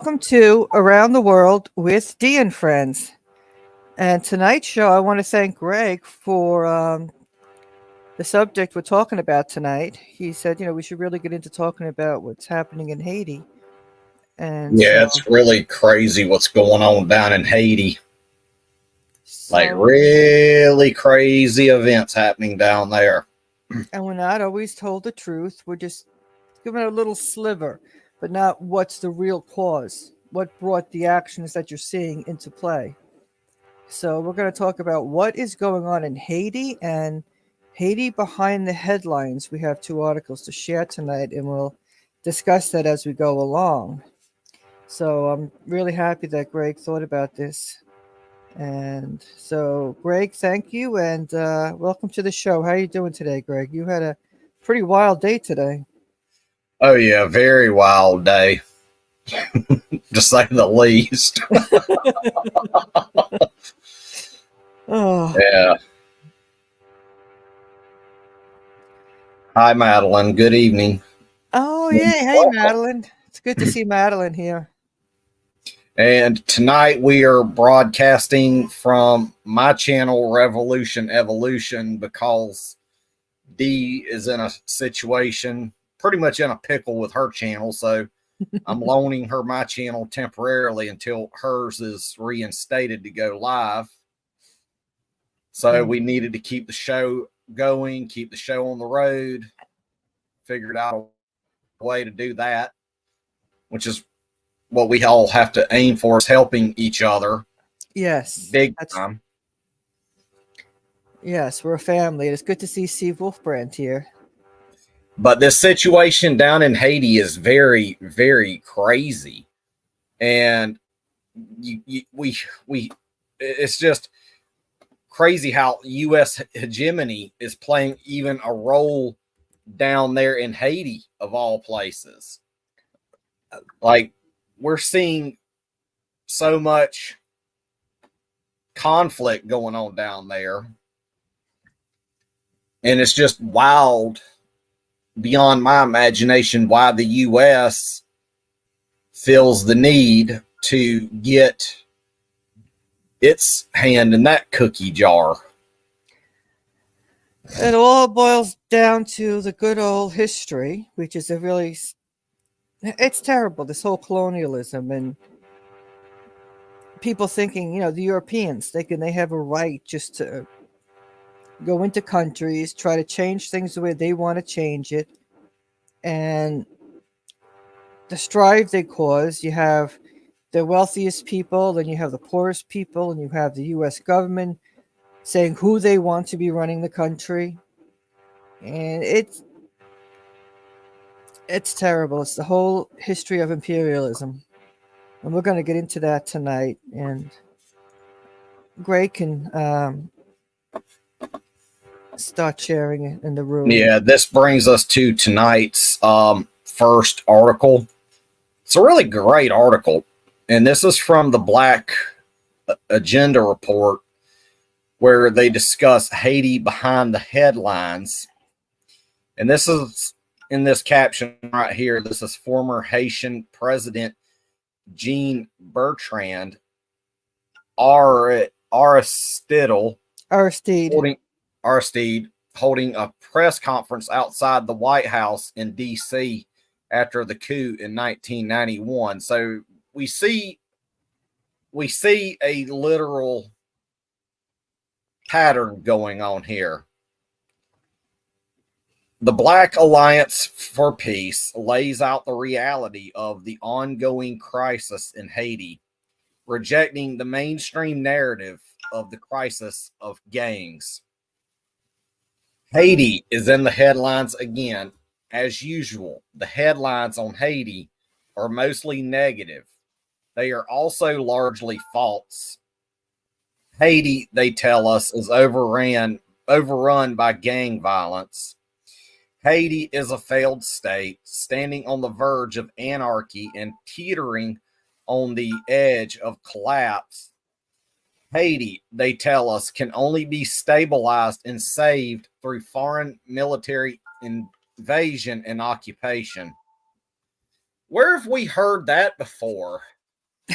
welcome to Around the World with Dee and Friends. And tonight's show, I want to thank Greg for the subject we're talking about tonight. He said, we should really get into talking about what's happening in Haiti. And Yeah, so, it's really crazy what's going on down in Haiti. Like so, really crazy events happening down there. and we're not always told the truth. We're just given a little sliver, but not what's the real cause, what brought the actions that you're seeing into play. So we're going to talk about what is going on in Haiti and Haiti Behind the Headlines. We have two articles to share tonight, and we'll discuss that as we go along. So I'm really happy that Greg thought about this. And so, Greg, thank you, and welcome to the show. How are you doing today, Greg? You had a pretty wild day today. Oh yeah, very wild day, to say the least. Oh, Yeah. Hi, Madeline. Good evening. oh yeah. Hey, Welcome. Madeline. It's good to see Madeline here. And tonight we are broadcasting from my channel, Revolution Evolution, because Dee is in a situation, pretty much in a pickle with her channel. So I'm loaning her my channel temporarily until hers is reinstated to go live. So we needed to keep the show going, keep the show on the road. Figured out a way to do that, which is what we all have to aim for, is helping each other Yes, big time. yes, we're a family. It's good to see Steve Wolfbrand here. But this situation down in Haiti is very, very crazy. And it's just crazy how U.S. hegemony is playing even a role down there in Haiti, of all places. Like, we're seeing so much conflict going on down there, and it's just wild, beyond my imagination, why the U.S. feels the need to get its hand in that cookie jar. It all boils down to the good old history, which is it's terrible, this whole colonialism and people thinking, the Europeans thinking they have a right just to go into countries, try to change things the way they want to change it. And the strife they cause, you have the wealthiest people, then you have the poorest people, and you have the US government saying who they want to be running the country. And it's terrible. It's the whole history of imperialism. And we're going to get into that tonight. And Greg can start sharing it in the room. Yeah, this brings us to tonight's first article. It's a really great article, and this is from the Black Agenda Report, where they discuss Haiti Behind the Headlines. And this is in this caption right here. This is former Haitian President Jean Bertrand Aristide holding a press conference outside the White House in D.C. after the coup in 1991. So we see a literal pattern going on here. The Black Alliance for Peace lays out the reality of the ongoing crisis in Haiti, rejecting the mainstream narrative of the crisis of gangs. Haiti is in the headlines again. As usual, the headlines on Haiti are mostly negative. They are also largely false. Haiti, they tell us, is overrun by gang violence. Haiti is a failed state, standing on the verge of anarchy and teetering on the edge of collapse. Haiti, they tell us, can only be stabilized and saved through foreign military invasion and occupation. Where have we heard that before?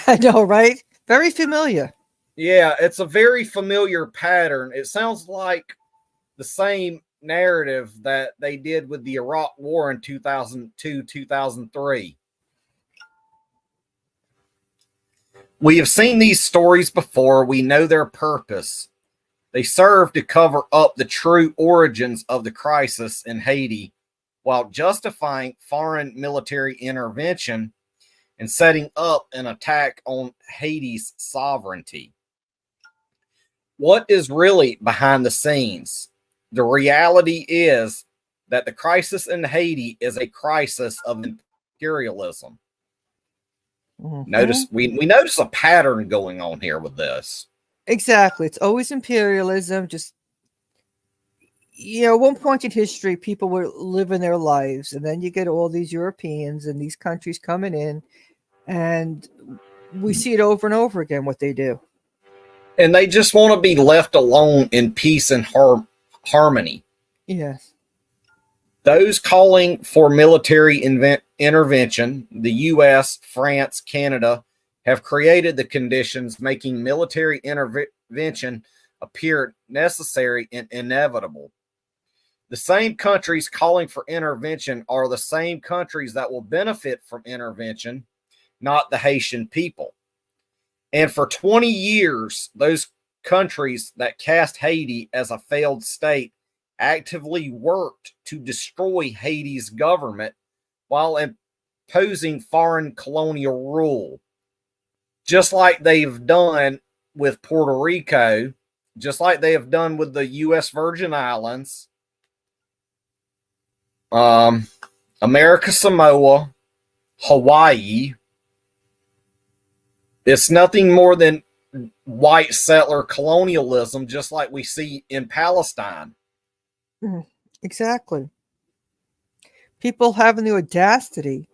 I know, right? Very familiar. Yeah, it's a very familiar pattern. It sounds like the same narrative that they did with the Iraq War in 2002, 2003. We have seen these stories before. We know their purpose. They serve to cover up the true origins of the crisis in Haiti while justifying foreign military intervention and setting up an attack on Haiti's sovereignty. What is really behind the scenes? The reality is that the crisis in Haiti is a crisis of imperialism. Hmm. We notice a pattern going on here with this. Exactly. It's always imperialism. Just, at one point in history, people were living their lives, and then you get all these Europeans and these countries coming in, and we see it over and over again what they do. And they just want to be left alone in peace and harmony. Yes. Those calling for military intervention, the US, France, Canada, have created the conditions making military intervention appear necessary and inevitable. The same countries calling for intervention are the same countries that will benefit from intervention, not the Haitian people. And for 20 years, those countries that cast Haiti as a failed state actively worked to destroy Haiti's government while imposing foreign colonial rule, just like they've done with Puerto Rico, just like they have done with the U.S. Virgin Islands, America Samoa, Hawaii. It's nothing more than white settler colonialism, just like we see in Palestine. Exactly. People having the audacity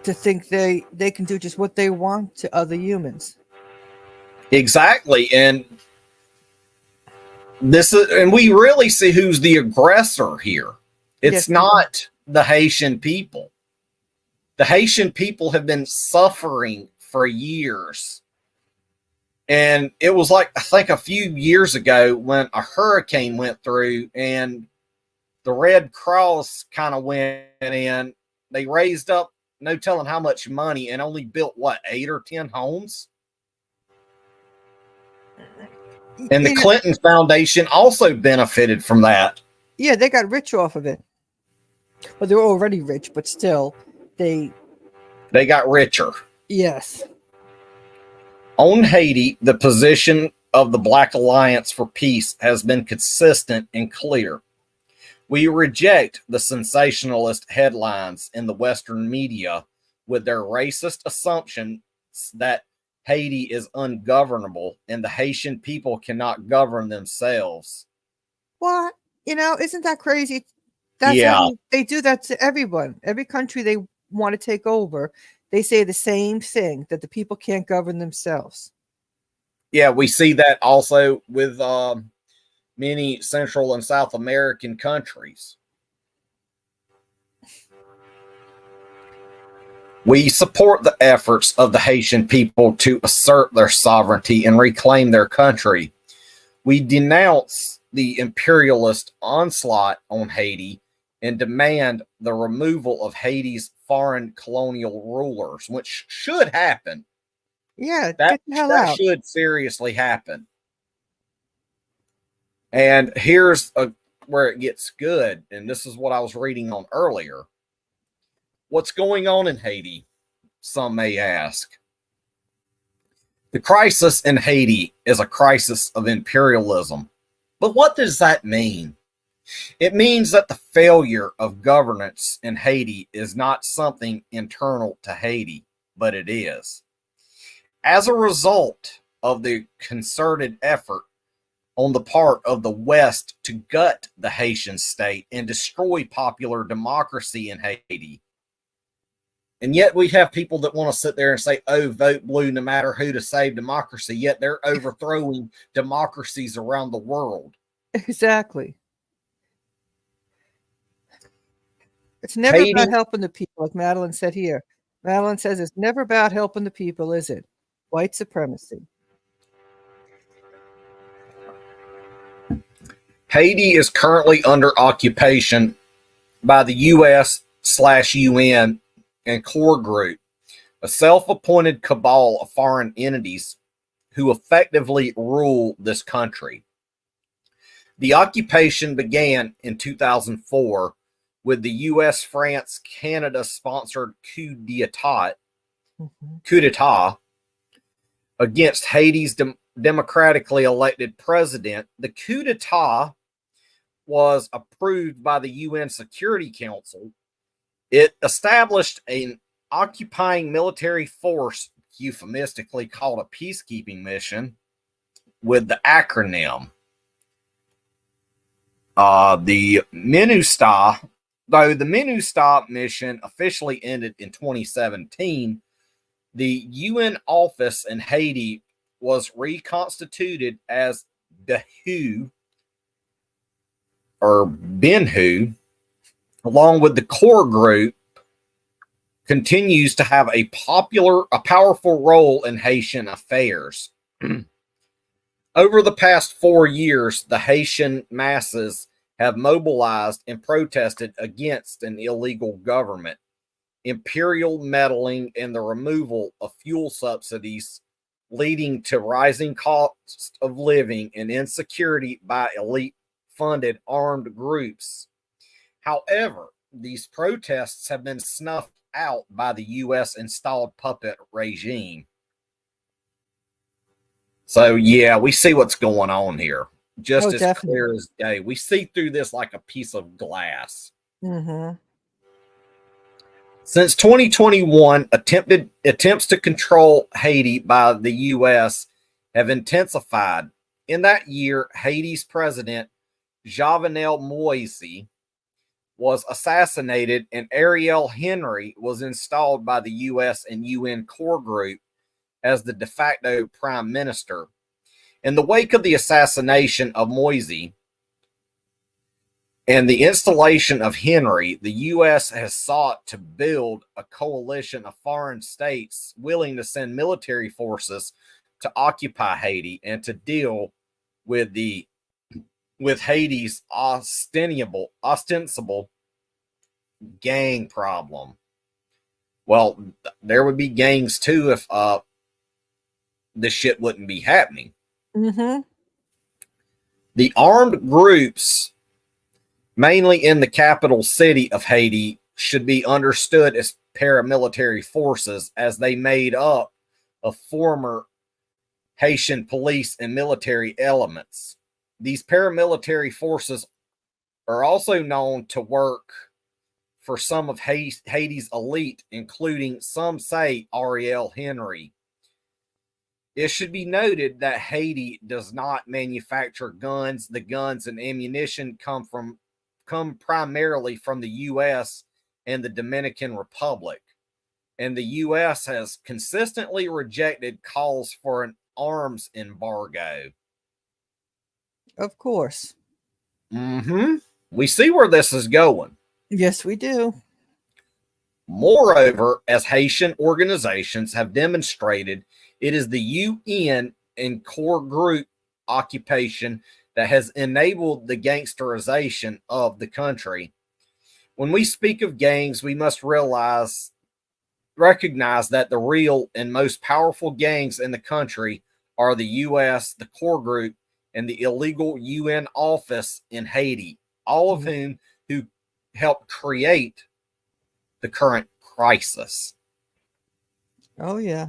to think they can do just what they want to other humans. Exactly. And we really see who's the aggressor here. It's Yes, we do. not the Haitian people. The Haitian people have been suffering for years. And it was like, I think a few years ago when a hurricane went through and the Red Cross kind of went in. They raised up no telling how much money and only built what, 8 or 10 homes? And the You know, Clinton Foundation also benefited from that. yeah, they got rich off of it. Well, they were already rich, but still, they They got richer. yes. On Haiti, the position of the Black Alliance for Peace has been consistent and clear. We reject the sensationalist headlines in the Western media with their racist assumptions that Haiti is ungovernable and the Haitian people cannot govern themselves. What? Isn't that crazy? That's Yeah, they do that to everyone. Every country they want to take over, they say the same thing that the people can't govern themselves. yeah, we see that also with many Central and South American countries. We support the efforts of the Haitian people to assert their sovereignty and reclaim their country. We denounce the imperialist onslaught on Haiti and demand the removal of Haiti's foreign colonial rulers, which should happen. Yeah, That get the hell that out. should seriously happen. And here's where it gets good, and this is what I was reading on earlier. What's going on in Haiti? Some may ask. The crisis in Haiti is a crisis of imperialism. But what does that mean? It means that the failure of governance in Haiti is not something internal to Haiti, but it is. As a result of the concerted effort on the part of the West to gut the Haitian state and destroy popular democracy in Haiti. And yet we have people that want to sit there and say, oh, vote blue no matter who to save democracy, yet they're overthrowing democracies around the world. Exactly. It's never Haiti, about helping the people, like Madeline said here. Madeline says it's never about helping the people, is it? White supremacy. Haiti is currently under occupation by the U.S./UN and core group, a self-appointed cabal of foreign entities who effectively rule this country. The occupation began in 2004 with the U.S., France, Canada sponsored coup d'etat against Haiti's democratically elected president. The coup d'etat was approved by the UN Security Council. It established an occupying military force, euphemistically called a peacekeeping mission, with the acronym. The MINUSTA, though the MINUSTA mission officially ended in 2017, the UN office in Haiti was reconstituted as BEHU, or BENHU, along with the core group, continues to have a powerful role in Haitian affairs. Over the past 4 years, the Haitian masses have mobilized and protested against an illegal government, imperial meddling, and the removal of fuel subsidies, leading to rising costs of living and insecurity by elite-funded armed groups. However, these protests have been snuffed out by the U.S.-installed puppet regime. So, yeah, we see what's going on here. Just as definitely. clear as day. We see through this like a piece of glass. Mm-hmm. Since 2021, attempts to control Haiti by the U.S. have intensified. In that year, Haiti's president, Jovenel Moise, was assassinated, and Ariel Henry was installed by the U.S. and UN core group as the de facto prime minister. In the wake of the assassination of Moise and the installation of Henry, the U.S. has sought to build a coalition of foreign states willing to send military forces to occupy Haiti and to deal with Haiti's ostensible gang problem. Well, there would be gangs too if this shit wouldn't be happening. Mm-hmm. The armed groups, mainly in the capital city of Haiti, should be understood as paramilitary forces, as they made up of former Haitian police and military elements. These paramilitary forces are also known to work for some of Haiti's elite, including, some say, Ariel Henry. It should be noted that Haiti does not manufacture guns. The guns and ammunition come primarily from the U.S. and the Dominican Republic. And the U.S. has consistently rejected calls for an arms embargo. Of course. Mm-hmm. We see where this is going. Yes, we do. Moreover, as Haitian organizations have demonstrated, it is the UN and core group occupation that has enabled the gangsterization of the country. When we speak of gangs, we must recognize that the real and most powerful gangs in the country are the U.S., the core group, and the illegal UN office in Haiti, all of whom who helped create the current crisis. Oh, yeah.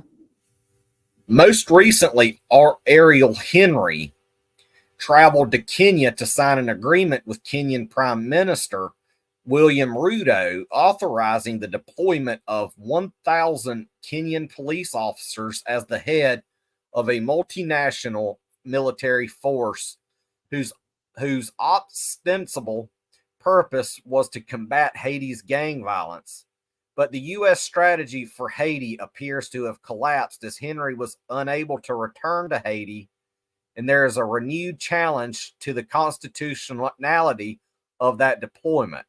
Most recently, Ariel Henry traveled to Kenya to sign an agreement with Kenyan Prime Minister William Ruto, authorizing the deployment of 1,000 Kenyan police officers as the head of a multinational military force whose ostensible purpose was to combat Haiti's gang violence. But the U.S. strategy for Haiti appears to have collapsed as Henry was unable to return to Haiti, and there is a renewed challenge to the constitutionality of that deployment.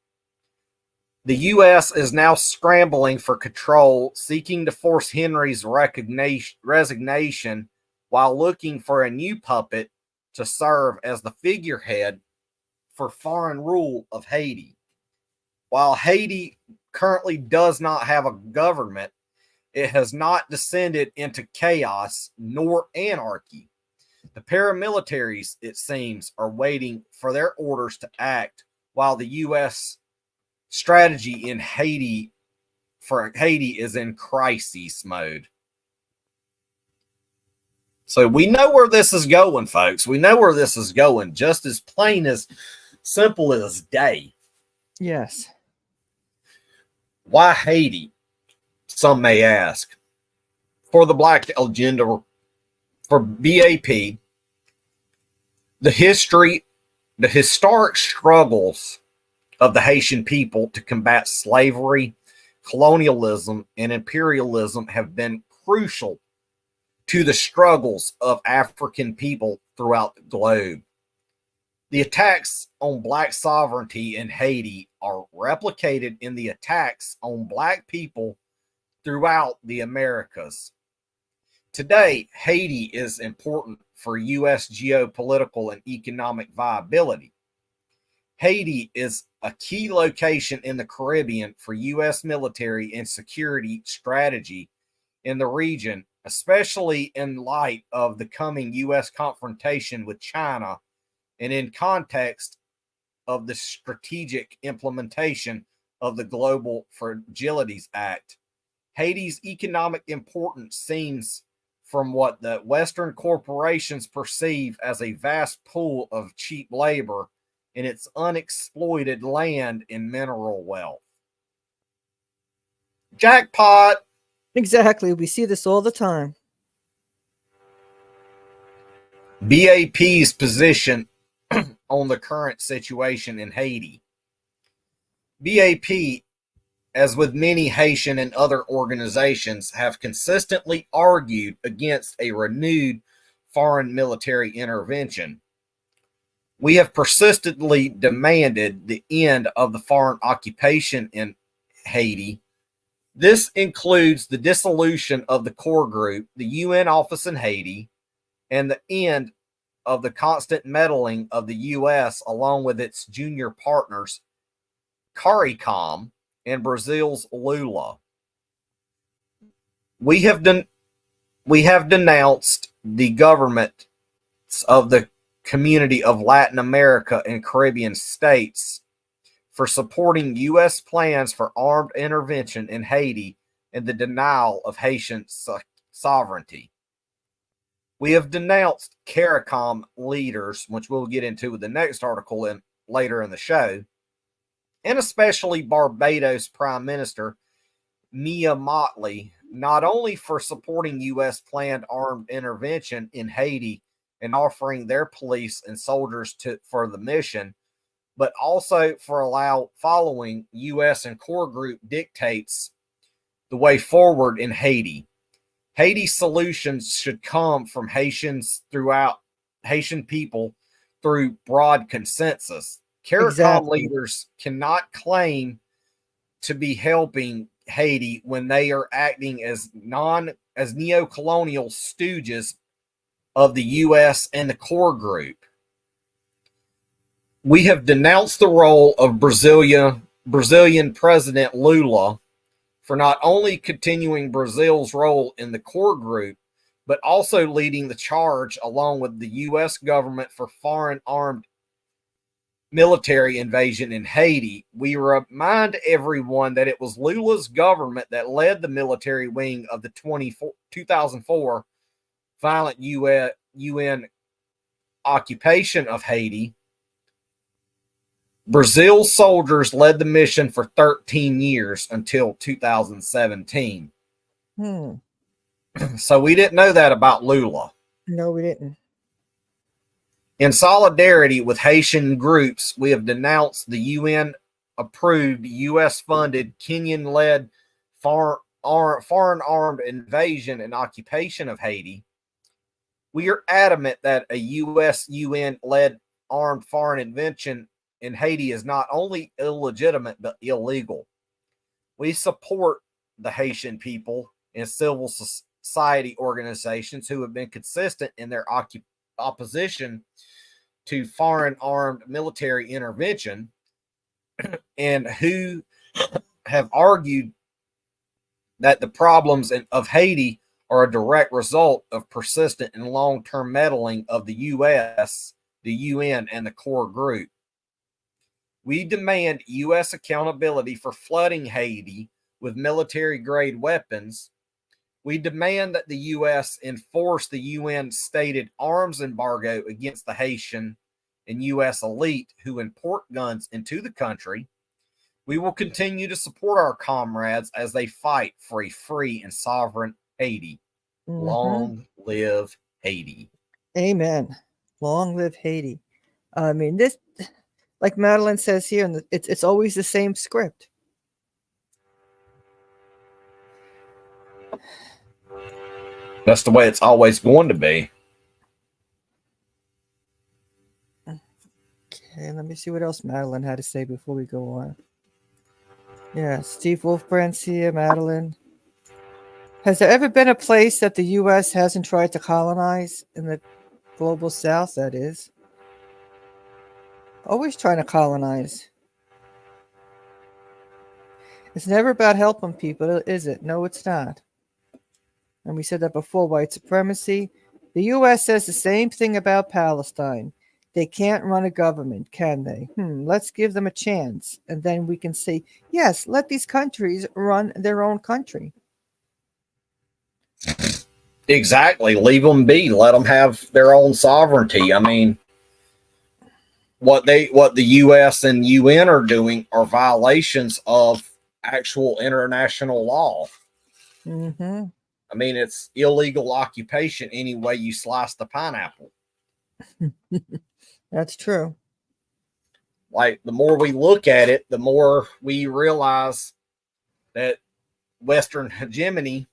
The U.S. is now scrambling for control, seeking to force Henry's resignation while looking for a new puppet to serve as the figurehead for foreign rule of Haiti. While Haiti currently does not have a government, it has not descended into chaos nor anarchy. The paramilitaries, it seems, are waiting for their orders to act while the U.S. strategy in Haiti is in crisis mode. So we know where this is going, folks. We know where this is going, just as plain as simple as day. Yes. Why Haiti? Some may ask. For the Black Agenda, for BAP, the historic struggles of the Haitian people to combat slavery, colonialism, and imperialism have been crucial to the struggles of African people throughout the globe. The attacks on Black sovereignty in Haiti are replicated in the attacks on Black people throughout the Americas. Today, Haiti is important for U.S. geopolitical and economic viability. Haiti is a key location in the Caribbean for U.S. military and security strategy in the region, especially in light of the coming U.S. confrontation with China and in context of the strategic implementation of the Global Fragilities Act. Haiti's economic importance seems from what the Western corporations perceive as a vast pool of cheap labor in its unexploited land and mineral wealth. Jackpot! Exactly. We see this all the time. BAP's position on the current situation in Haiti. BAP, as with many Haitian and other organizations, have consistently argued against a renewed foreign military intervention. We have persistently demanded the end of the foreign occupation in Haiti. This includes the dissolution of the core group, the UN office in Haiti, and the end of the constant meddling of the U.S. along with its junior partners, CARICOM, and Brazil's Lula. We have denounced the governments of the community of Latin America and Caribbean states for supporting U.S. plans for armed intervention in Haiti and the denial of Haitian sovereignty. We have denounced CARICOM leaders, which we'll get into with the next article later in the show, and especially Barbados Prime Minister Mia Mottley, not only for supporting U.S. planned armed intervention in Haiti and offering their police and soldiers for the mission, but also for following U.S. and core group dictates the way forward in Haiti. Haiti's solutions should come from Haitian people through broad consensus. CARICOM leaders cannot claim to be helping Haiti when they are acting as neo-colonial stooges of the U.S. and the core group. We have denounced the role of Brazilian President Lula for not only continuing Brazil's role in the core group, but also leading the charge along with the U.S. government for foreign armed military invasion in Haiti. We remind everyone that it was Lula's government that led the military wing of the 2004 violent UN occupation of Haiti. Brazil's soldiers led the mission for 13 years until 2017. So we didn't know that about Lula. No, we didn't. In solidarity with Haitian groups, we have denounced the UN-approved, US-funded, Kenyan-led foreign armed invasion and occupation of Haiti. We are adamant that a US UN-led armed foreign intervention in Haiti is not only illegitimate but illegal. We support the Haitian people and civil society organizations who have been consistent in their opposition to foreign armed military intervention and who have argued that the problems of Haiti are a direct result of persistent and long-term meddling of the U.S., the UN, and the core group. We demand U.S. accountability for flooding Haiti with military-grade weapons. We demand that the U.S. enforce the UN-stated arms embargo against the Haitian and U.S. elite who import guns into the country. We will continue to support our comrades as they fight for a free and sovereign Haiti. Mm-hmm. Long live Haiti. Amen. Long live Haiti. I mean, this, like Madeline says here, and it's always the same script. That's the way it's always going to be. Okay, let me see what else Madeline had to say before we go on. Yeah, Steve Wolfbrand's here, Madeline. Has there ever been a place that the U.S. hasn't tried to colonize in the global south, that is? Always trying to colonize. It's never about helping people, is it? No, it's not. And we said that before, white supremacy. The U.S. says the same thing about Palestine. They can't run a government, can they? Let's give them a chance. And then we can say, yes, let these countries run their own country. Exactly. Leave them be. Let them have their own sovereignty. I mean, what the U.S. and UN are doing are violations of actual international law. Mm-hmm. I mean, it's illegal occupation any way you slice the pineapple. That's true. Like, the more we look at it, the more we realize that Western hegemony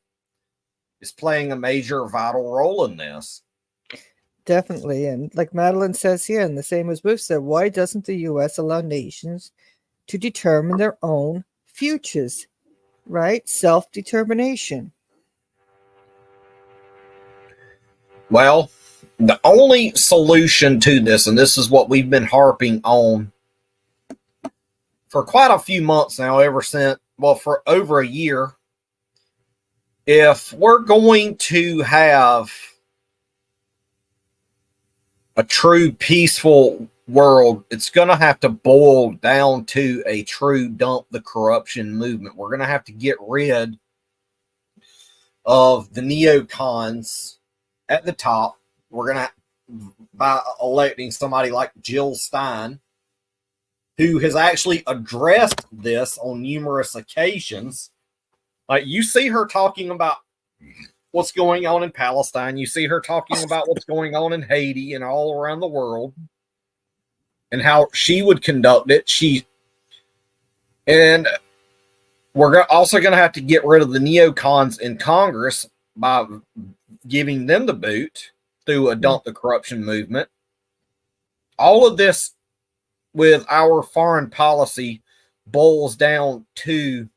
is playing a major vital role in this. Definitely. And like Madeline says here, and the same as we've said, why doesn't the U.S. allow nations to determine their own futures? Right? Self-determination. Well, the only solution to this, and this is what we've been harping on for quite a few months now, for over a year, if we're going to have a true peaceful world, it's going to have to boil down to a true dump the corruption movement. We're going to have to get rid of the neocons at the top. We're going to, by electing somebody like Jill Stein, who has actually addressed this on numerous occasions. Like, you see her talking about what's going on in Palestine. You see her talking about what's going on in Haiti and all around the world and how she would conduct it. And we're also going to have to get rid of the neocons in Congress by giving them the boot through a dump the corruption movement. All of this with our foreign policy boils down to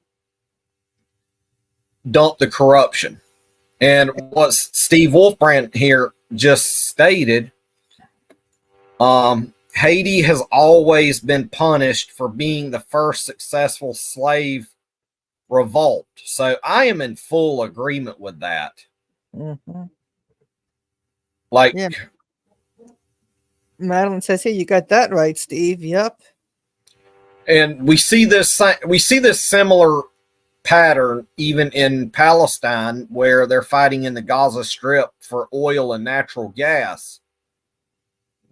dump the corruption. And what Steve Wolfbrand here just stated, Haiti has always been punished for being the first successful slave revolt. So I am in full agreement with that. Mm-hmm. Like, yeah. Madeline says, "Hey, you got that right, Steve." Yep. And we see this similar pattern even in Palestine, where they're fighting in the Gaza Strip for oil and natural gas.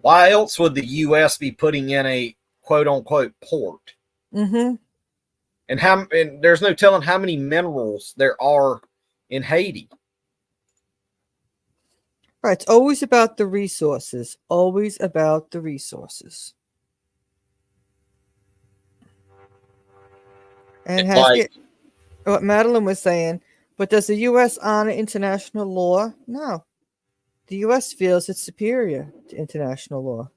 Why else would the U.S. be putting in a quote-unquote port? Mm-hmm. And there's no telling how many minerals there are in Haiti. Right. It's always about the resources. Always about the resources. And what Madeline was saying, but does the U.S. honor international law? No. The U.S. feels it's superior to international law.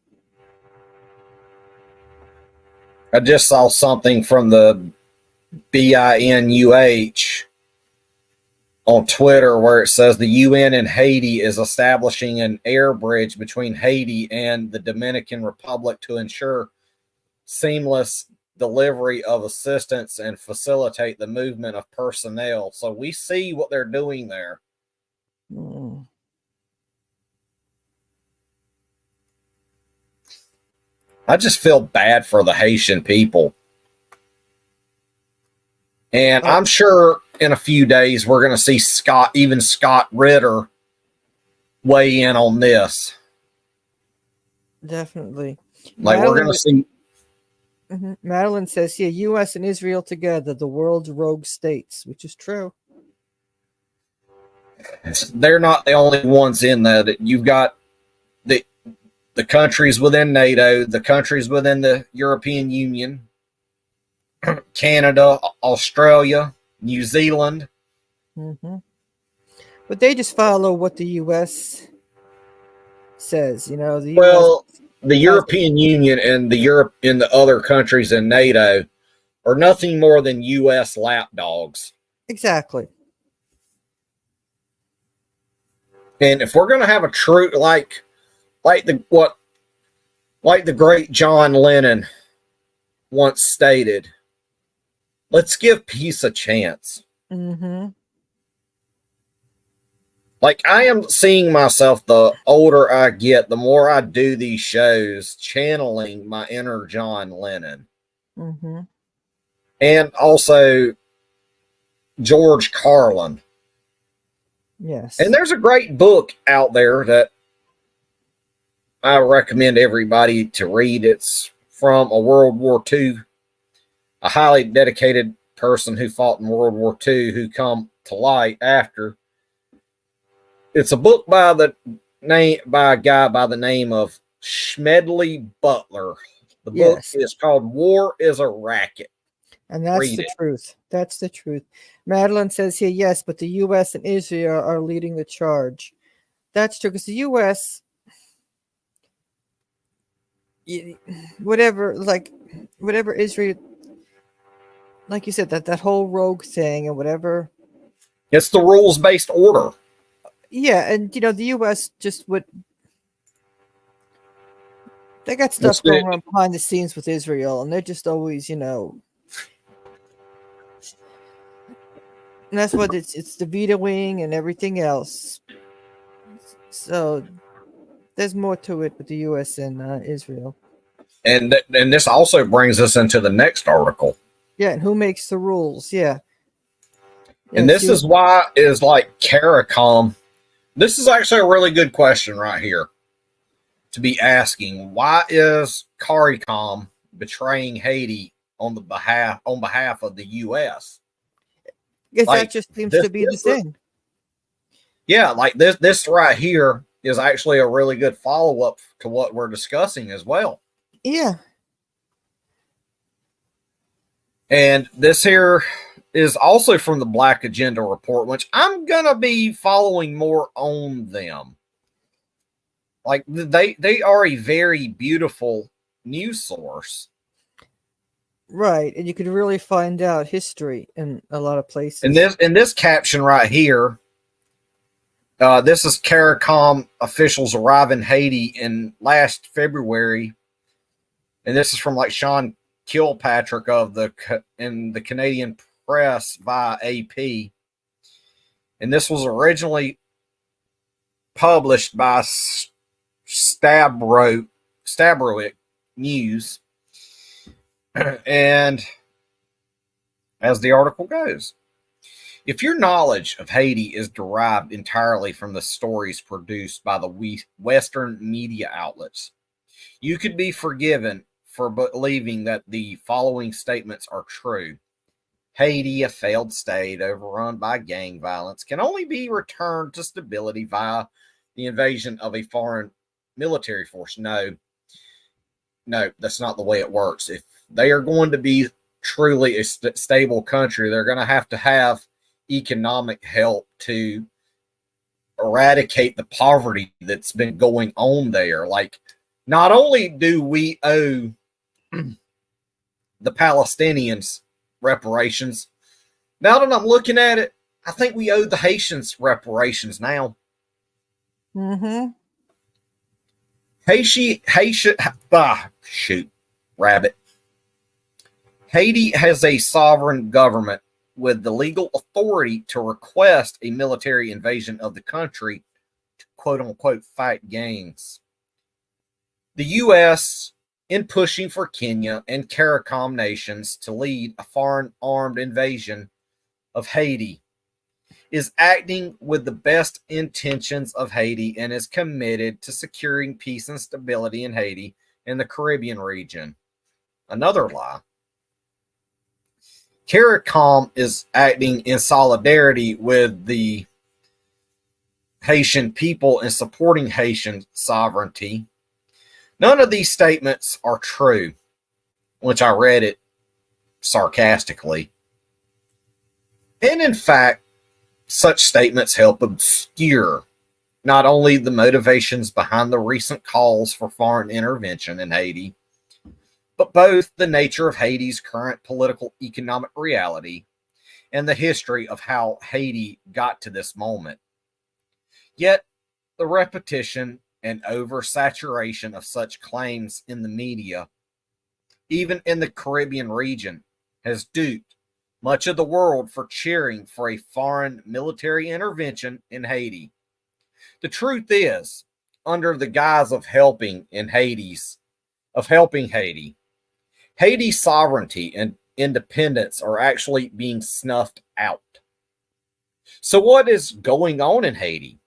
I just saw something from the BINUH on Twitter, where it says the UN in Haiti is establishing an air bridge between Haiti and the Dominican Republic to ensure seamless delivery of assistance and facilitate the movement of personnel. So we see what they're doing there. Mm. I just feel bad for the Haitian people. And I'm sure in a few days we're going to see Scott Ritter weigh in on this. Definitely. Like we're going to see. Madeline says here, U.S. and Israel together, the world's rogue states, which is true. They're not the only ones in that. You've got the countries within NATO, the countries within the European Union, Canada, Australia, New Zealand. But they just follow what the U.S. says. You know, the European Union and the other countries in NATO are nothing more than U.S. lapdogs. Exactly. And if we're going to have a true like the great John Lennon once stated, let's give peace a chance. Like I am seeing myself, the older I get, the more I do these shows, channeling my inner John Lennon. And also George Carlin. Yes. And there's a great book out there that I recommend everybody to read. It's from a World War II, a highly dedicated person who fought in World War II who come to light after. It's a book by a guy by the name of Smedley Butler. The book is called War is a Racket. And that's the truth. That's the truth. Madeline says here, yes, but the U.S. and Israel are leading the charge. That's true, because the U.S., whatever Israel, like you said, that whole rogue thing and whatever. It's the rules-based order. Yeah, and the U.S. just they got stuff going on behind the scenes with Israel, and they're just always, and that's what it's the vetoing and everything else. So there's more to it with the U.S. and Israel. And this also brings us into the next article. Yeah, and who makes the rules? Yeah. And this is why is like CARICOM. This is actually a really good question right here to be asking. Why is CARICOM betraying Haiti on behalf of the U.S.? Because that just seems to be the thing. Yeah, like this right here is actually a really good follow-up to what we're discussing as well. Yeah. And this here is also from the Black Agenda Report, which I'm going to be following more on them. Like they are a very beautiful news source. Right, and you could really find out history in a lot of places. In this caption right here, this is CARICOM officials arrive in Haiti in last February, and this is from like Sean Kilpatrick in the Canadian Press via AP, and this was originally published by Stabroek News. And as the article goes, if your knowledge of Haiti is derived entirely from the stories produced by the Western media outlets, you could be forgiven for believing that the following statements are true. Haiti, a failed state overrun by gang violence, can only be returned to stability via the invasion of a foreign military force. No, that's not the way it works. If they are going to be truly a stable country, they're going to have economic help to eradicate the poverty that's been going on there. Like, not only do we owe the Palestinians reparations. Now that I'm looking at it, I think we owe the Haitians reparations now. Mm-hmm. Rabbit. Haiti has a sovereign government with the legal authority to request a military invasion of the country to quote unquote fight gangs. The U.S., in pushing for Kenya and CARICOM nations to lead a foreign armed invasion of Haiti, is acting with the best intentions of Haiti and is committed to securing peace and stability in Haiti and the Caribbean region. Another lie. CARICOM is acting in solidarity with the Haitian people and supporting Haitian sovereignty. None of these statements are true, which I read it sarcastically. And in fact, such statements help obscure not only the motivations behind the recent calls for foreign intervention in Haiti, but both the nature of Haiti's current political economic reality and the history of how Haiti got to this moment. Yet, the repetition and oversaturation of such claims in the media, even in the Caribbean region, has duped much of the world for cheering for a foreign military intervention in Haiti. The truth is, under the guise of helping Haiti's sovereignty and independence are actually being snuffed out. So what is going on in Haiti?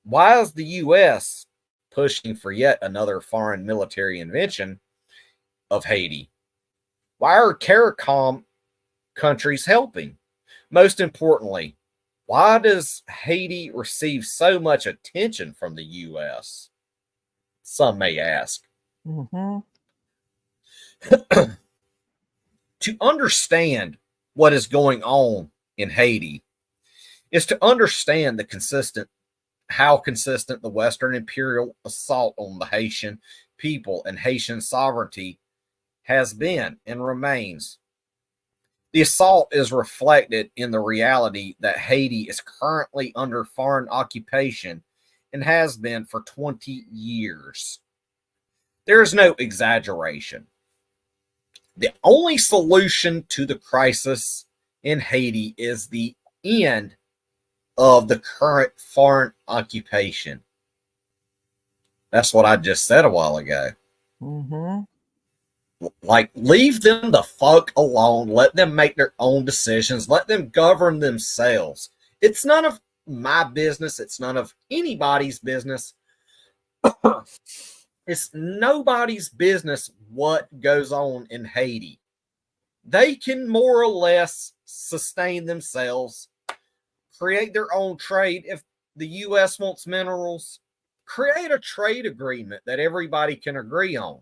Why is the U.S. pushing for yet another foreign military invention of Haiti? Why are CARICOM countries helping? Most importantly, why does Haiti receive so much attention from the U.S.? Some may ask. Mm-hmm. To understand what is going on in Haiti is to understand how consistent the Western imperial assault on the Haitian people and Haitian sovereignty has been and remains. The assault is reflected in the reality that Haiti is currently under foreign occupation and has been for 20 years. There is no exaggeration. The only solution to the crisis in Haiti is the end of the current foreign occupation. That's what I just said a while ago. Mm-hmm. Like, leave them the fuck alone. Let them make their own decisions. Let them govern themselves. It's none of my business. It's none of anybody's business. It's nobody's business what goes on in Haiti. They can more or less sustain themselves, create their own trade. If the U.S. wants minerals, create a trade agreement that everybody can agree on.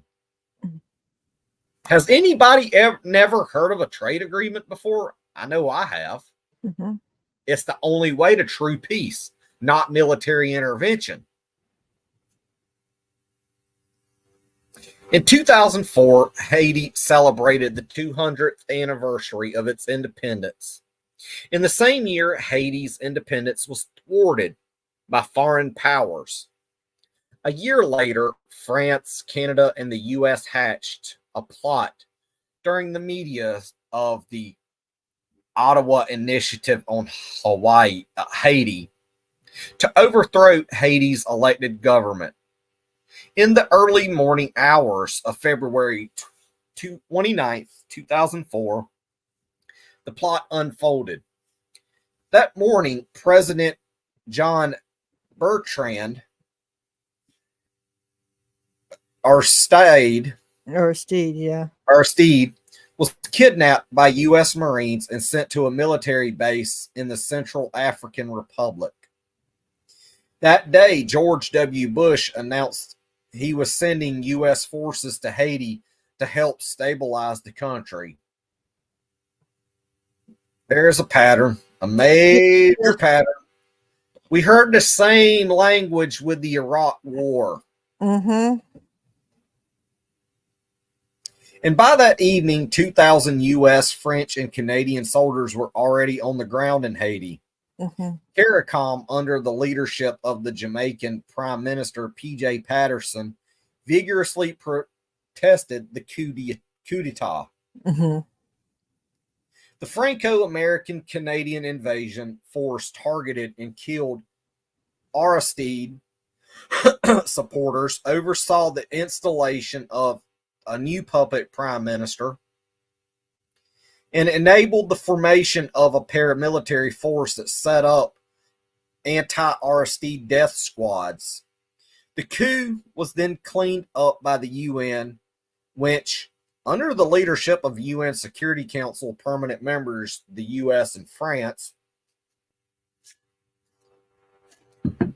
Has anybody never heard of a trade agreement before? I know I have. Mm-hmm. It's the only way to true peace, not military intervention. In 2004, Haiti celebrated the 200th anniversary of its independence. In the same year, Haiti's independence was thwarted by foreign powers. A year later, France, Canada, and the U.S. hatched a plot during the media of the Ottawa Initiative on Haiti to overthrow Haiti's elected government. In the early morning hours of February 29th, 2004, the plot unfolded. That morning, President John Bertrand Aristide was kidnapped by U.S. Marines and sent to a military base in the Central African Republic. That day, George W. Bush announced he was sending U.S. forces to Haiti to help stabilize the country. There's a pattern, a major pattern. We heard the same language with the Iraq War. Mm-hmm. And by that evening, 2,000 U.S., French, and Canadian soldiers were already on the ground in Haiti. Mm-hmm. CARICOM, under the leadership of the Jamaican Prime Minister P.J. Patterson, vigorously protested the coup d'etat. Mm-hmm. The Franco-American Canadian invasion force targeted and killed Aristide supporters, oversaw the installation of a new puppet prime minister, and enabled the formation of a paramilitary force that set up anti-Aristide death squads. The coup was then cleaned up by the UN, which, under the leadership of UN Security Council permanent members, the US and France,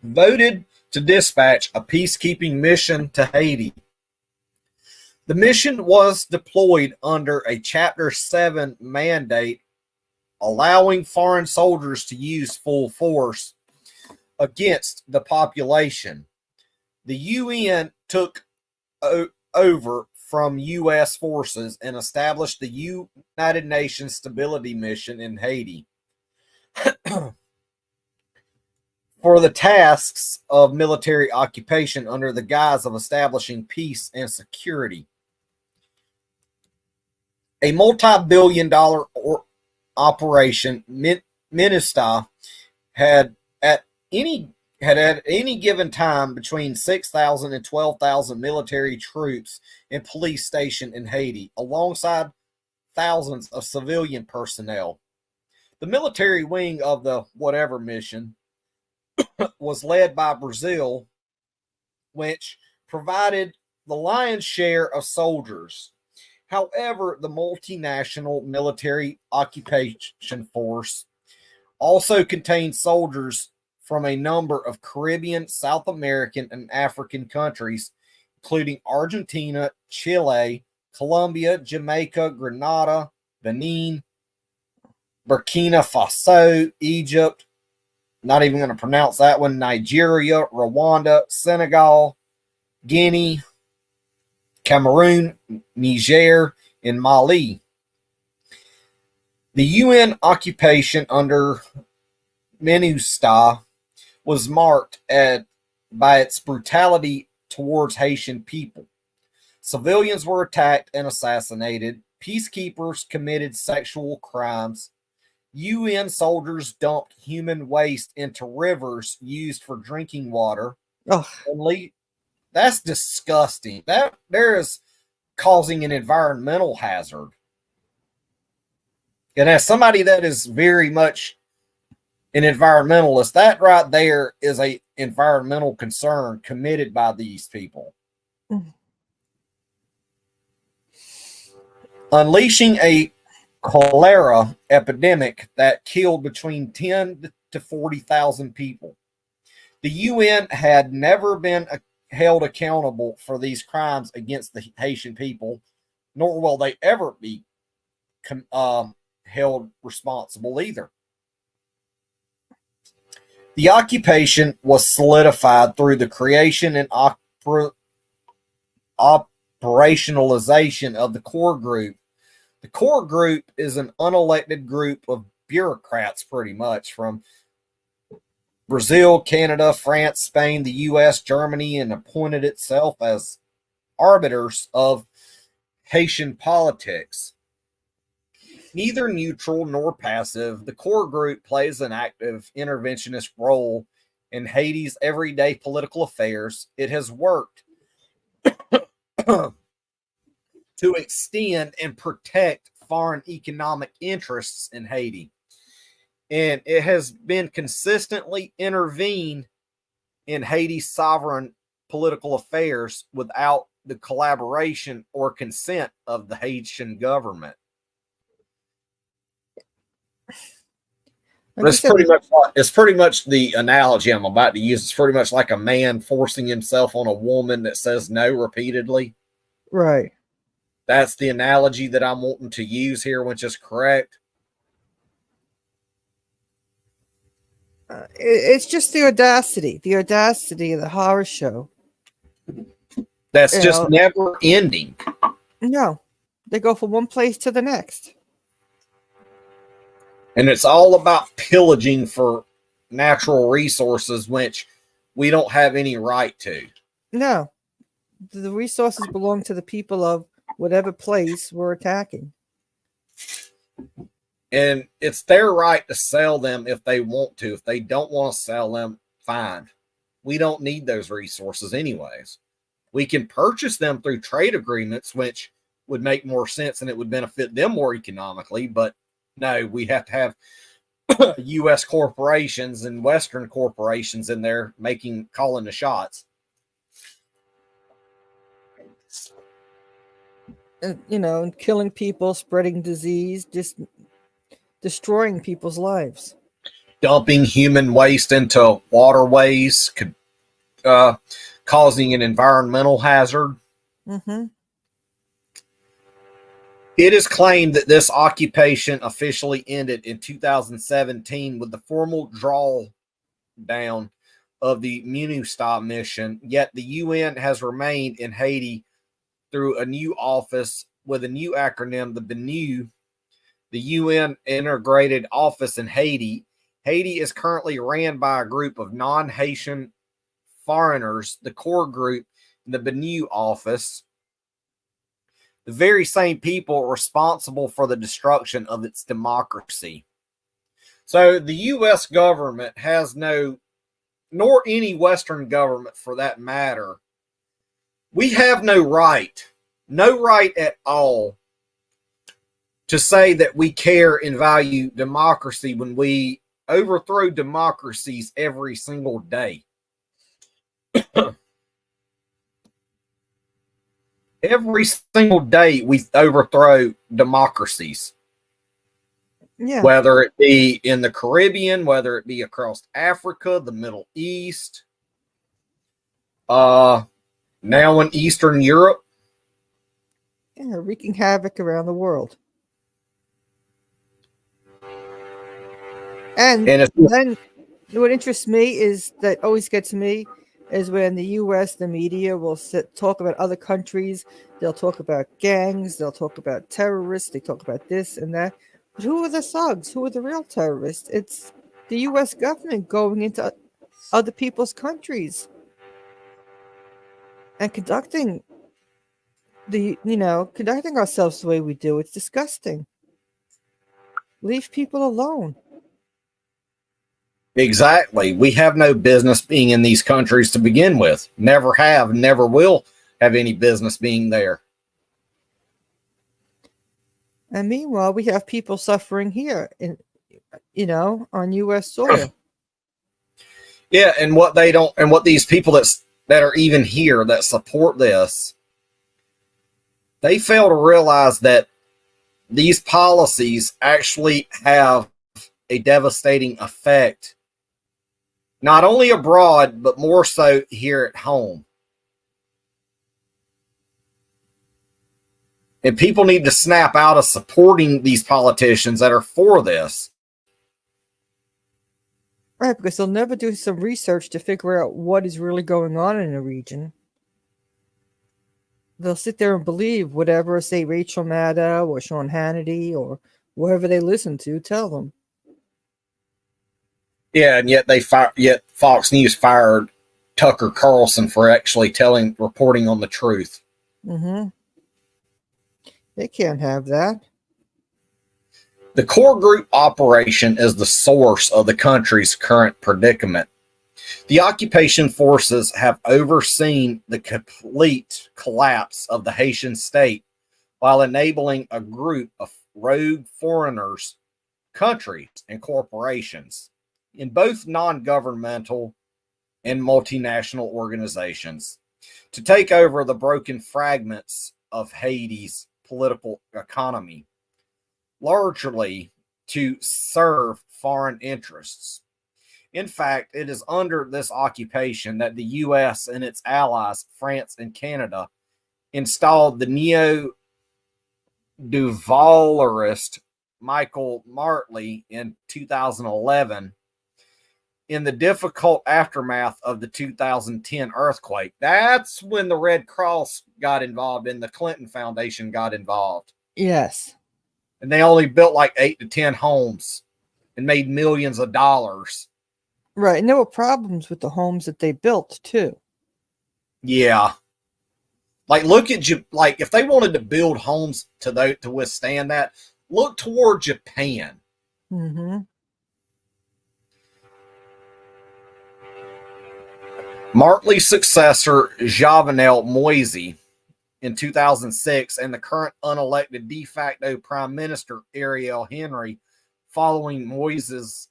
voted to dispatch a peacekeeping mission to Haiti. The mission was deployed under a Chapter 7 mandate, allowing foreign soldiers to use full force against the population. The UN took over from U.S. forces and established the United Nations Stability Mission in Haiti for the tasks of military occupation under the guise of establishing peace and security. A multi-billion-dollar operation, MINUSTA, had at any given time between 6,000 and 12,000 military troops and police stationed in Haiti, alongside thousands of civilian personnel. The military wing of the whatever mission was led by Brazil, which provided the lion's share of soldiers. However, the multinational military occupation force also contained soldiers from a number of Caribbean, South American, and African countries, including Argentina, Chile, Colombia, Jamaica, Grenada, Benin, Burkina Faso, Egypt, not even going to pronounce that one, Nigeria, Rwanda, Senegal, Guinea, Cameroon, Niger, and Mali. The UN occupation under MINUSTA was marked by its brutality towards Haitian people. Civilians were attacked and assassinated. Peacekeepers committed sexual crimes. UN soldiers dumped human waste into rivers used for drinking water. Oh, That's disgusting. That there is causing an environmental hazard. And as somebody that is very much an environmentalist, that right there is a environmental concern committed by these people. Unleashing a cholera epidemic that killed between 10 to 40,000 people. The UN had never been held accountable for these crimes against the Haitian people, nor will they ever be held responsible either. The occupation was solidified through the creation and operationalization of the core group. The core group is an unelected group of bureaucrats, pretty much, from Brazil, Canada, France, Spain, the US, Germany, and appointed itself as arbiters of Haitian politics. Neither neutral nor passive, the core group plays an active interventionist role in Haiti's everyday political affairs. It has worked to extend and protect foreign economic interests in Haiti. And it has been consistently intervened in Haiti's sovereign political affairs without the collaboration or consent of the Haitian government. like It's pretty much the analogy I'm about to use. It's pretty much like a man forcing himself on a woman that says no repeatedly. right. That's the analogy that I'm wanting to use here, which is correct. It's just the audacity of the horror show. That's You just know, never ending. no, They go from one place to the next. And it's all about pillaging for natural resources, which we don't have any right to. No, the resources belong to the people of whatever place we're attacking. And it's their right to sell them if they want to. If they don't want to sell them, fine. We don't need those resources anyways. We can purchase them through trade agreements, which would make more sense and it would benefit them more economically. But no, we have to have U.S. corporations and Western corporations in there calling the shots. And killing people, spreading disease, just destroying people's lives. Dumping human waste into waterways, causing an environmental hazard. Mm-hmm. It is claimed that this occupation officially ended in 2017 with the formal drawdown of the MINUSTAH mission, yet the UN has remained in Haiti through a new office with a new acronym, the BNU, the UN Integrated Office in Haiti. Haiti is currently ran by a group of non-Haitian foreigners, the core group in the BNU office, the very same people responsible for the destruction of its democracy. So the U.S. government has nor any Western government for that matter, we have no right at all to say that we care and value democracy when we overthrow democracies every single day. Every single day we overthrow democracies. Yeah. Whether it be in the Caribbean, whether it be across Africa, the Middle East, now in Eastern Europe. Yeah, wreaking havoc around the world. And then what interests me always gets me is when the U.S., the media will talk about other countries. They'll talk about gangs. They'll talk about terrorists. They talk about this and that. But who are the thugs? Who are the real terrorists? It's the U.S. government going into other people's countries and conducting ourselves the way we do. It's disgusting. Leave people alone. Exactly. We have no business being in these countries to begin with. Never have, never will have any business being there. And meanwhile, we have people suffering here on U.S. soil. Yeah, and what these people that are even here that support this, they fail to realize that these policies actually have a devastating effect, not only abroad, but more so here at home. And people need to snap out of supporting these politicians that are for this. Right, because they'll never do some research to figure out what is really going on in a region. They'll sit there and believe whatever, say, Rachel Maddow or Sean Hannity or whoever they listen to tell them. Yeah, and yet Fox News fired Tucker Carlson for actually reporting on the truth. Mm-hmm. They can't have that. The core group operation is the source of the country's current predicament. The occupation forces have overseen the complete collapse of the Haitian state while enabling a group of rogue foreigners, countries, and corporations in both non-governmental and multinational organizations to take over the broken fragments of Haiti's political economy, largely to serve foreign interests. In fact, it is under this occupation that the U.S. and its allies, France and Canada, installed the neo-Duvalierist Michael Martley in 2011 in the difficult aftermath of the 2010 earthquake. That's when the Red Cross got involved and the Clinton Foundation got involved. Yes. And they only built like 8 to 10 homes and made millions of dollars. Right. And there were problems with the homes that they built too. Yeah. Like, look at like if they wanted to build homes to withstand that, look toward Japan. Mm-hmm. Martley's successor, Jovenel Moise, in 2006, and the current unelected de facto Prime Minister, Ariel Henry, following Moise's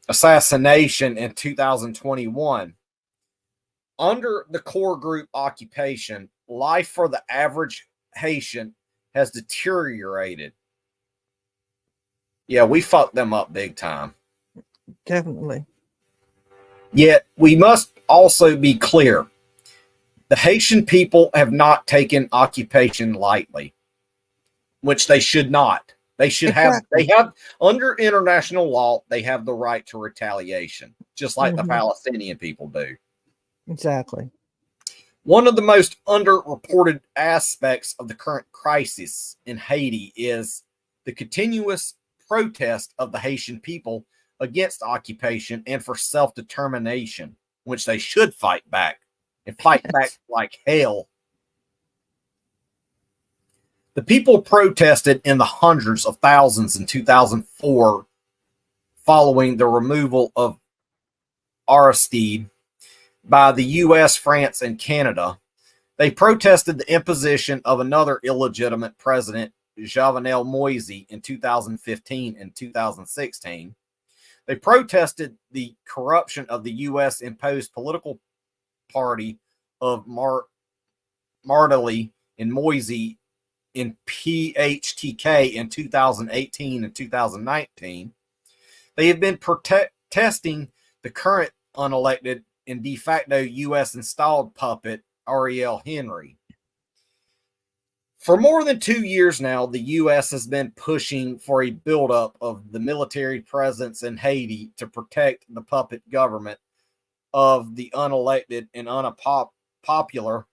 assassination in 2021. Under the core group occupation, life for the average Haitian has deteriorated. Yeah, we fucked them up big time. Definitely. Yet, we must also be clear. The Haitian people have not taken occupation lightly, which they should not. They should Exactly. have, under international law, they have the right to retaliation, just like the Palestinian people do. Exactly. One of the most underreported aspects of the current crisis in Haiti is the continuous protest of the Haitian people against occupation and for self-determination, which they should fight back and fight back like hell. The people protested in the hundreds of thousands in 2004 following the removal of Aristide by the US, France, and Canada. They protested the imposition of another illegitimate president, Jovenel Moise, in 2015 and 2016. They protested the corruption of the US imposed political party of Martelly and Moise in PHTK in 2018 and 2019. They have been protesting the current unelected and de facto U.S. installed puppet, Ariel Henry. For more than 2 years now, the U.S. has been pushing for a buildup of the military presence in Haiti to protect the puppet government of the unelected and unpopular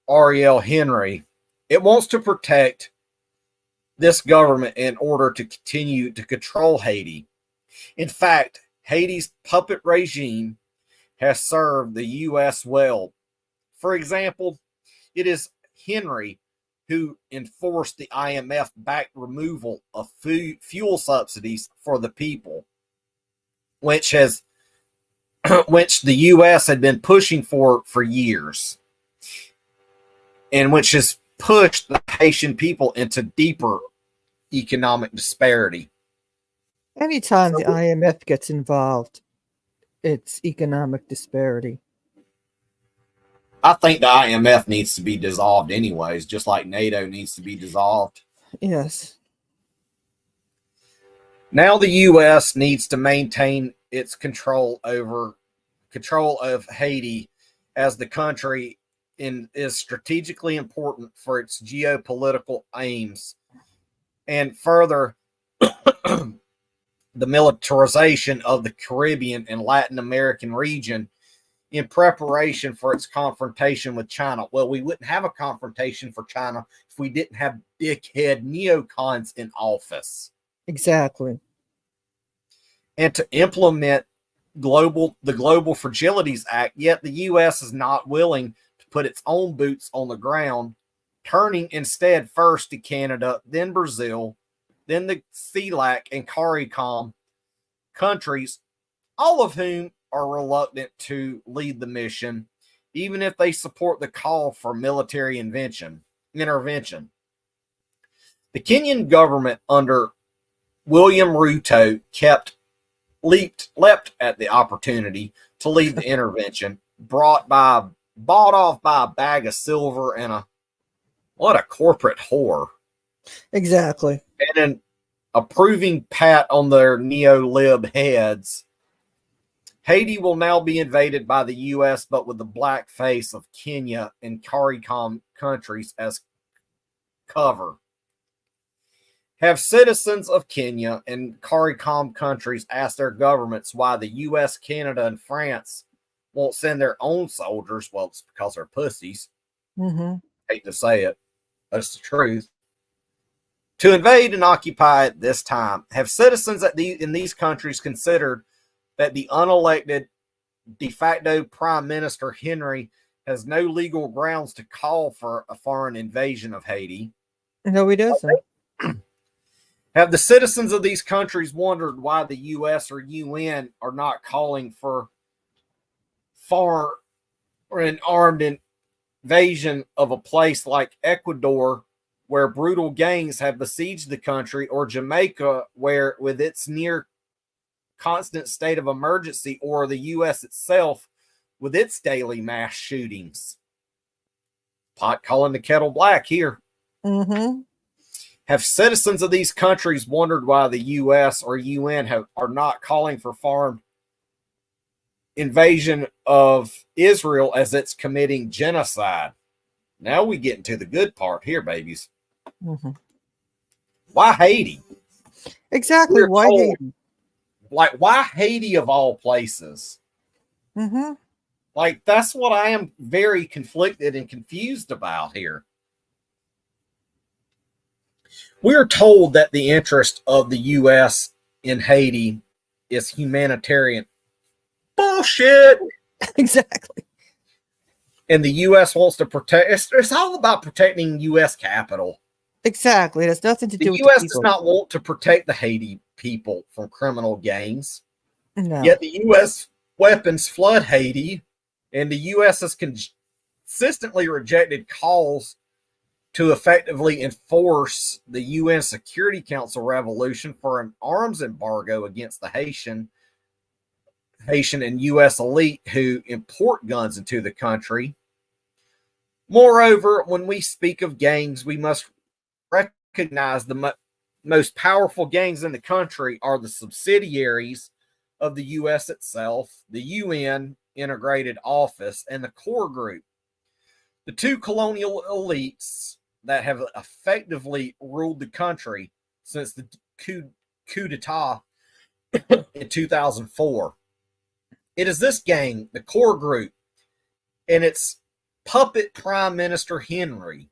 Ariel Henry. It wants to protect this government in order to continue to control Haiti. In fact, Haiti's puppet regime has served the U.S. well. For example, it is Henry who enforced the IMF-backed removal of fuel subsidies for the people, which the U.S. had been pushing for years, and which has pushed the Haitian people into deeper economic disparity. Anytime the IMF gets involved, it's economic disparity. I think the IMF needs to be dissolved anyways, just like NATO needs to be dissolved. Yes. Now the U.S. needs to maintain its control of Haiti as the country is strategically important for its geopolitical aims, and further the militarization of the Caribbean and Latin American region in preparation for its confrontation with China. Well, we wouldn't have a confrontation for China if we didn't have dickhead neocons in office. Exactly. And to implement the Global Fragilities Act, yet the U.S. is not willing to put its own boots on the ground, turning instead first to Canada, then Brazil, then the CELAC and CARICOM countries, all of whom are reluctant to lead the mission, even if they support the call for military intervention. The Kenyan government under William Ruto leapt at the opportunity to lead the intervention, bought off by a bag of silver and what a corporate whore. Exactly. And an approving pat on their neo-lib heads. Haiti will now be invaded by the U.S., but with the black face of Kenya and CARICOM countries as cover. Have citizens of Kenya and CARICOM countries asked their governments why the US, Canada, and France won't send their own soldiers? Well, it's because they're pussies. Mm-hmm. Hate to say it, that's the truth. To invade and occupy at this time. Have citizens in these countries considered that the unelected de facto Prime Minister Henry has no legal grounds to call for a foreign invasion of Haiti? No, he doesn't. Have the citizens of these countries wondered why the U.S. or UN are not calling for foreign or an armed invasion of a place like Ecuador, where brutal gangs have besieged the country, or Jamaica, where with its near constant state of emergency, or the U.S. itself with its daily mass shootings? Pot calling the kettle black here. Mm-hmm. Have citizens of these countries wondered why the U.S. or UN are not calling for foreign invasion of Israel as it's committing genocide? Now we get into the good part here, babies. Mm-hmm. Why Haiti? Exactly. Why Haiti? Like, why Haiti of all places? Mm-hmm. Like, that's what I am very conflicted and confused about here. We are told that the interest of the U.S. in Haiti is humanitarian. Bullshit. Exactly. And the U.S. wants to protect. It's all about protecting U.S. capital. Exactly. It has nothing to do with The U.S. the does people. not want to protect the Haiti people from criminal gangs. No. Yet the U.S. weapons flood Haiti, and the U.S. has consistently rejected calls to effectively enforce the UN Security Council resolution for an arms embargo against the Haitian and U.S. elite who import guns into the country. Moreover, when we speak of gangs, we must recognize the most powerful gangs in the country are the subsidiaries of the U.S. itself, the UN Integrated Office, and the Core Group. The two colonial elites that have effectively ruled the country since the coup d'etat in 2004. It is this gang, the Core Group, and its puppet Prime Minister Henry,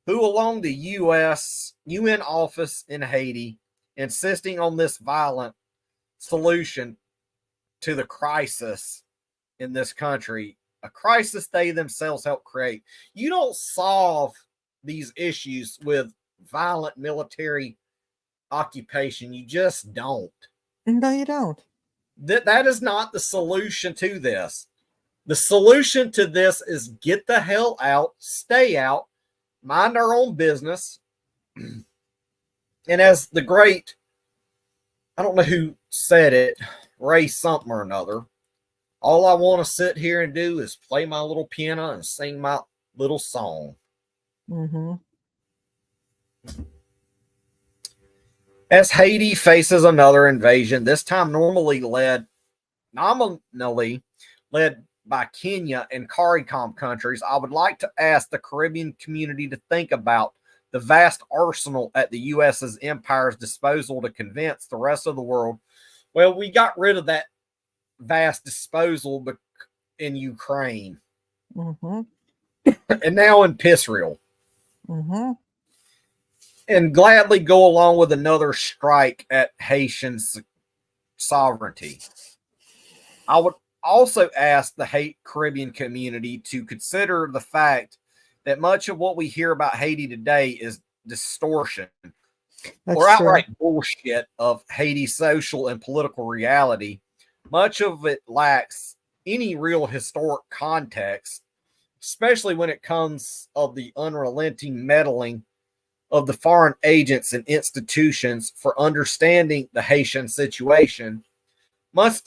who along the U.S. UN office in Haiti, insisting on this violent solution to the crisis in this country, a crisis they themselves helped create. You don't solve these issues with violent military occupation. You just don't. No, you don't. That is not the solution to this. The solution to this is get the hell out, stay out, mind our own business. And as the great, I don't know who said it, Ray something or another, all I want to sit here and do is play my little piano and sing my little song. Mm-hmm. As Haiti faces another invasion, this time nominally led by Kenya and CARICOM countries, I would like to ask the Caribbean community to think about the vast arsenal at the U.S.'s empire's disposal to convince the rest of the world. Well, we got rid of that vast disposal in Ukraine. Mm-hmm. And now in Israel. Mm-hmm. And gladly go along with another strike at Haitian sovereignty. I would also ask the Caribbean community to consider the fact that much of what we hear about Haiti today is distortion or outright bullshit of Haiti's social and political reality. Much of it lacks any real historic context, especially when it comes of the unrelenting meddling of the foreign agents and institutions for understanding the Haitian situation. Much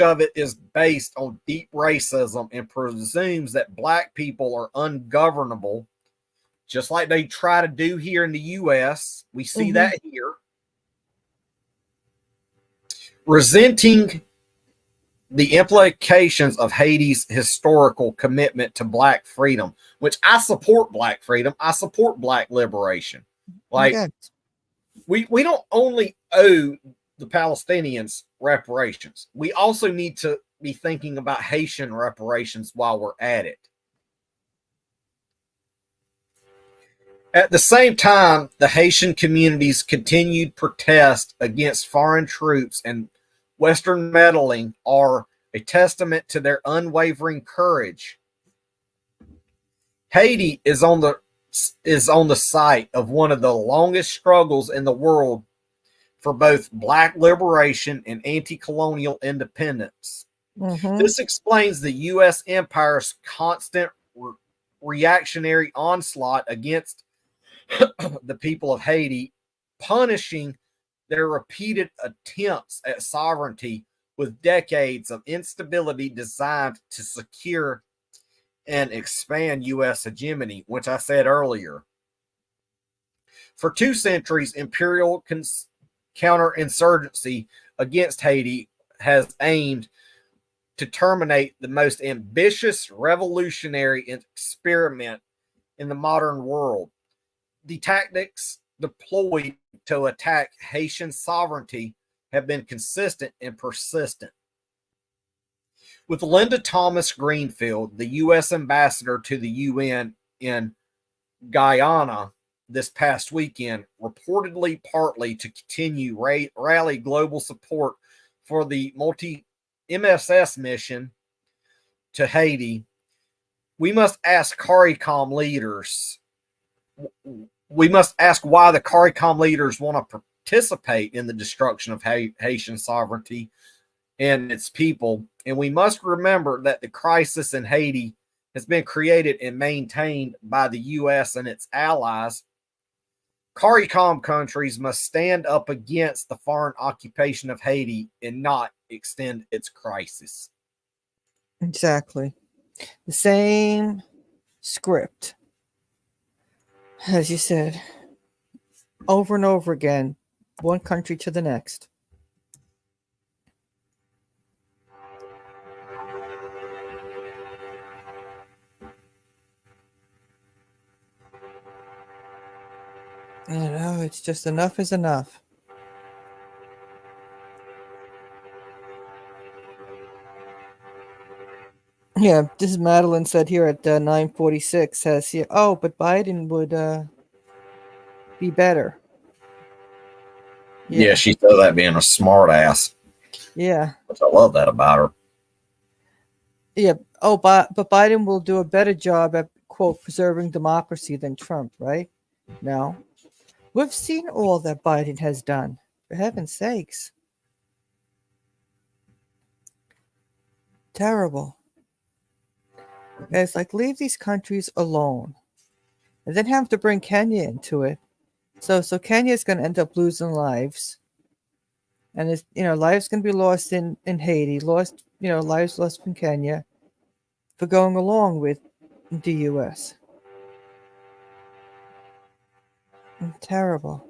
of it is based on deep racism and presumes that black people are ungovernable, just like they try to do here in the U.S. We see that here. Resenting the implications of Haiti's historical commitment to black freedom, which I support black freedom. I support black liberation. Like, yes. we don't only owe the Palestinians reparations. We also need to be thinking about Haitian reparations while we're at it. At the same time, the Haitian community's continued protest against foreign troops and Western meddling are a testament to their unwavering courage. Haiti is on the site of one of the longest struggles in the world for both black liberation and anti-colonial independence. Mm-hmm. This explains the U.S. empire's constant reactionary onslaught against the people of Haiti, punishing their repeated attempts at sovereignty with decades of instability designed to secure and expand U.S. hegemony, which I said earlier. For 2 centuries, imperial counterinsurgency against Haiti has aimed to terminate the most ambitious revolutionary experiment in the modern world. The tactics deployed to attack Haitian sovereignty have been consistent and persistent. With Linda Thomas Greenfield, the U.S. ambassador to the UN in Guyana this past weekend, reportedly partly to continue rally global support for the multi-MSS mission to Haiti, we must ask CARICOM leaders we must ask why the CARICOM leaders want to participate in the destruction of Haitian sovereignty and its people. And we must remember that the crisis in Haiti has been created and maintained by the U.S. and its allies. CARICOM countries must stand up against the foreign occupation of Haiti and not extend its crisis. Exactly. The same script, as you said, over and over again, one country to the next. You know, it's just enough is enough. Yeah, this is Madeline said here at 9:46 says here, oh, but Biden would be better. Yeah, she said that being a smart ass. Yeah. Which I love that about her. Yeah. Oh, but Biden will do a better job at, quote, preserving democracy than Trump, right? No. We've seen all that Biden has done, for heaven's sakes. Terrible. It's like, leave these countries alone. And then have to bring Kenya into it. So Kenya's going to end up losing lives. And it's, lives going to be lost in Haiti, lives lost in Kenya for going along with the U.S. Terrible.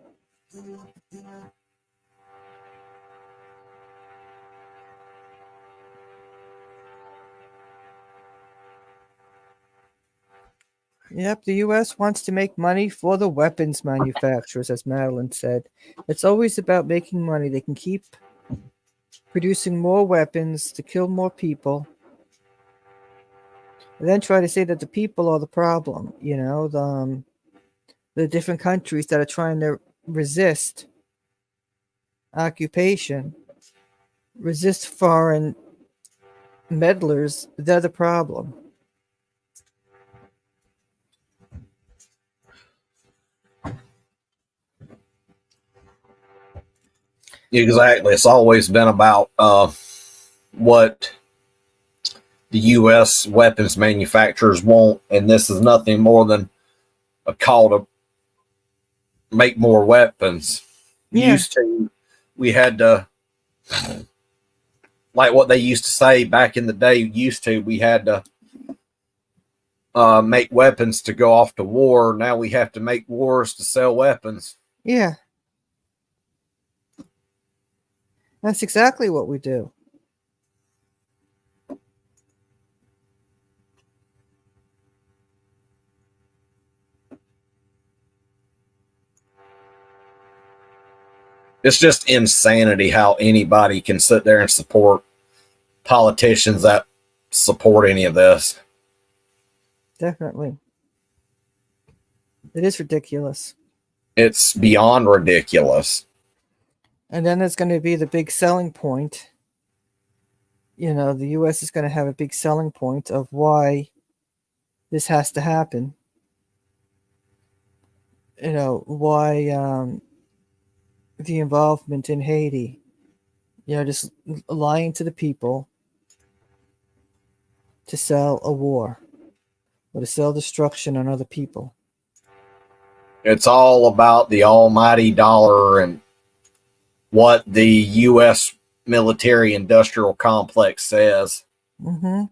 Yep, the U.S. wants to make money for the weapons manufacturers, as Madeline said. It's always about making money. They can keep producing more weapons to kill more people, and then try to say that the people are the problem. The different countries that are trying to resist occupation, resist foreign meddlers, they're the problem. Exactly. It's always been about what the U.S. weapons manufacturers want, and this is nothing more than a call to make more weapons. Yeah. Used to, we had to, like what they used to say back in the day, we had to make weapons to go off to war. Now we have to make wars to sell weapons. Yeah. That's exactly what we do. It's just insanity how anybody can sit there and support politicians that support any of this. Definitely. It is ridiculous. It's beyond ridiculous. And then there's going to be the big selling point. You know, the US is going to have a big selling point of why this has to happen. You know, why the involvement in Haiti, you know, just lying to the people to sell a war or to sell destruction on other people. It's all about the almighty dollar and what the U.S. military industrial complex says, Mm-hmm.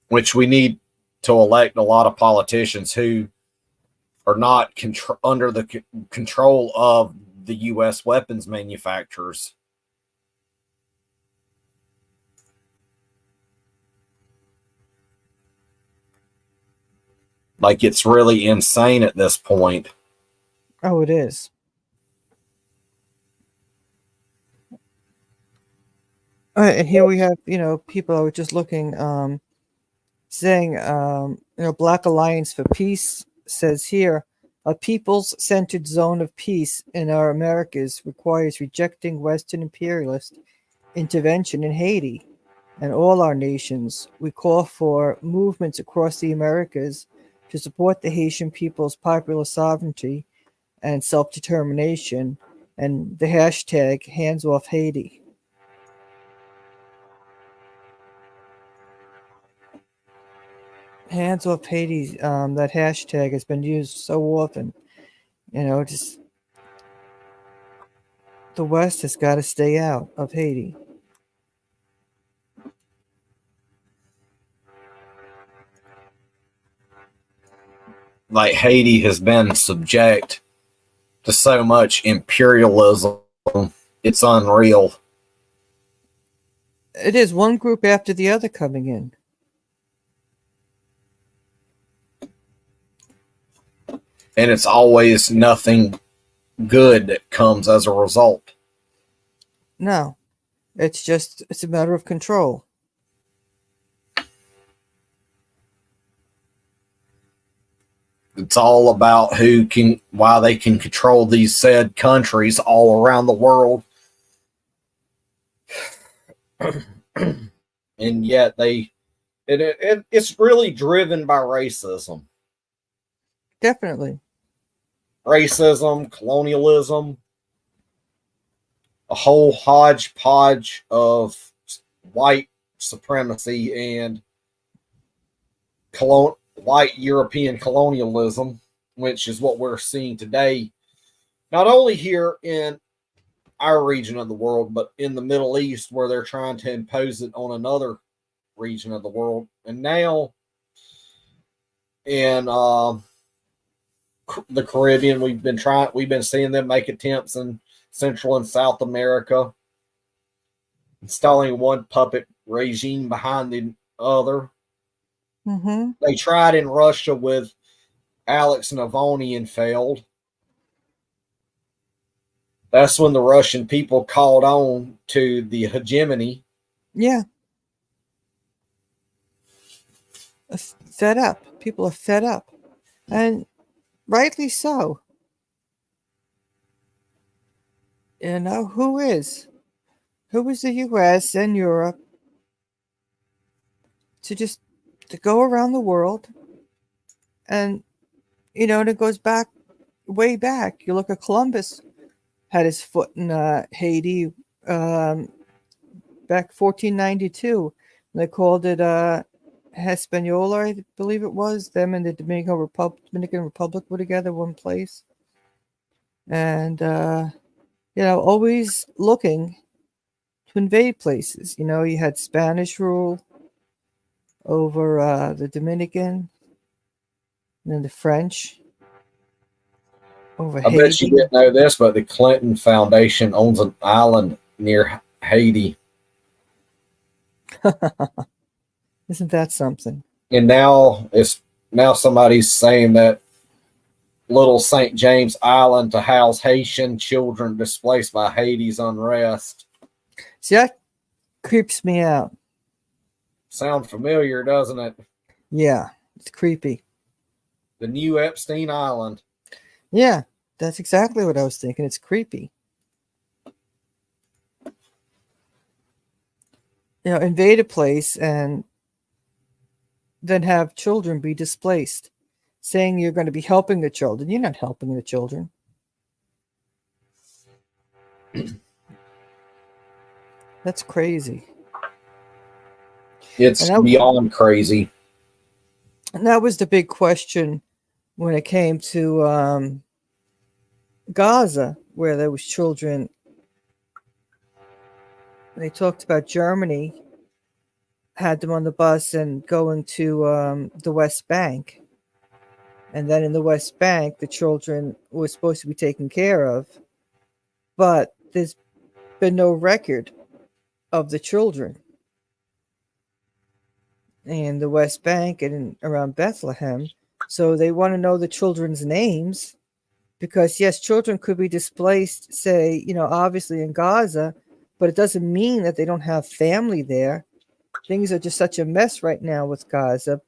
which we need to elect a lot of politicians who are not under the control of the U.S. weapons manufacturers. Like, it's really insane at this point. Oh, it is. And here we have, you know, people are just looking, saying, you know, Black Alliance for Peace says here, a people's centered zone of peace in our Americas requires rejecting Western imperialist intervention in Haiti and all our nations. We call for movements across the Americas to support the Haitian people's popular sovereignty and self determination, and the hashtag hands off Haiti. Hands off Haiti, that hashtag has been used so often. You know, just the West has got to stay out of Haiti. Like, Haiti has been subject to so much imperialism. It's unreal. It is one group after the other coming in. And it's always nothing good that comes as a result. No, it's a matter of control. It's all about why they can control these said countries all around the world. And yet it's really driven by racism. Definitely. Racism, colonialism, a whole hodgepodge of white supremacy and white European colonialism, which is what we're seeing today, not only here in our region of the world, but in the Middle East, where they're trying to impose it on another region of the world. And now in the Caribbean, we've been seeing them make attempts in Central and South America, installing one puppet regime behind the other. Mm-hmm. They tried in Russia with Alex Navalny and failed. That's when the Russian people called on to the hegemony. Yeah. Fed up. People are fed up. And rightly so. You know, who is? Who is the US and Europe to go around the world? And, you know, and it goes back, way back. You look at Columbus, had his foot in Haiti, back 1492. They called it Hispaniola, I believe it was. Them and the Dominican Republic were together one place. And, you know, always looking to invade places. You know, you had Spanish rule over the Dominican, and then the French over I bet you Haiti. didn't know this, but the Clinton Foundation owns an island near Haiti. Isn't that something? And now somebody's saying that little St. James Island to house Haitian children displaced by Haiti's unrest. See, that creeps me out. Sound familiar, doesn't it? Yeah, it's creepy. The new Epstein Island. Yeah, that's exactly what I was thinking. It's creepy. Invade a place and then have children be displaced, saying you're going to be helping the children. You're not helping the children. That's crazy. It's And beyond crazy. that was the big question when it came to Gaza, where there was children. They talked about Germany had them on the bus and going to the West Bank. And then in the West Bank, the children were supposed to be taken care of. But there's been no record of the children in the West Bank and around Bethlehem. So they want to know the children's names because, yes, children could be displaced, say, obviously in Gaza, but it doesn't mean that they don't have family there. Things are just such a mess right now with Gaza.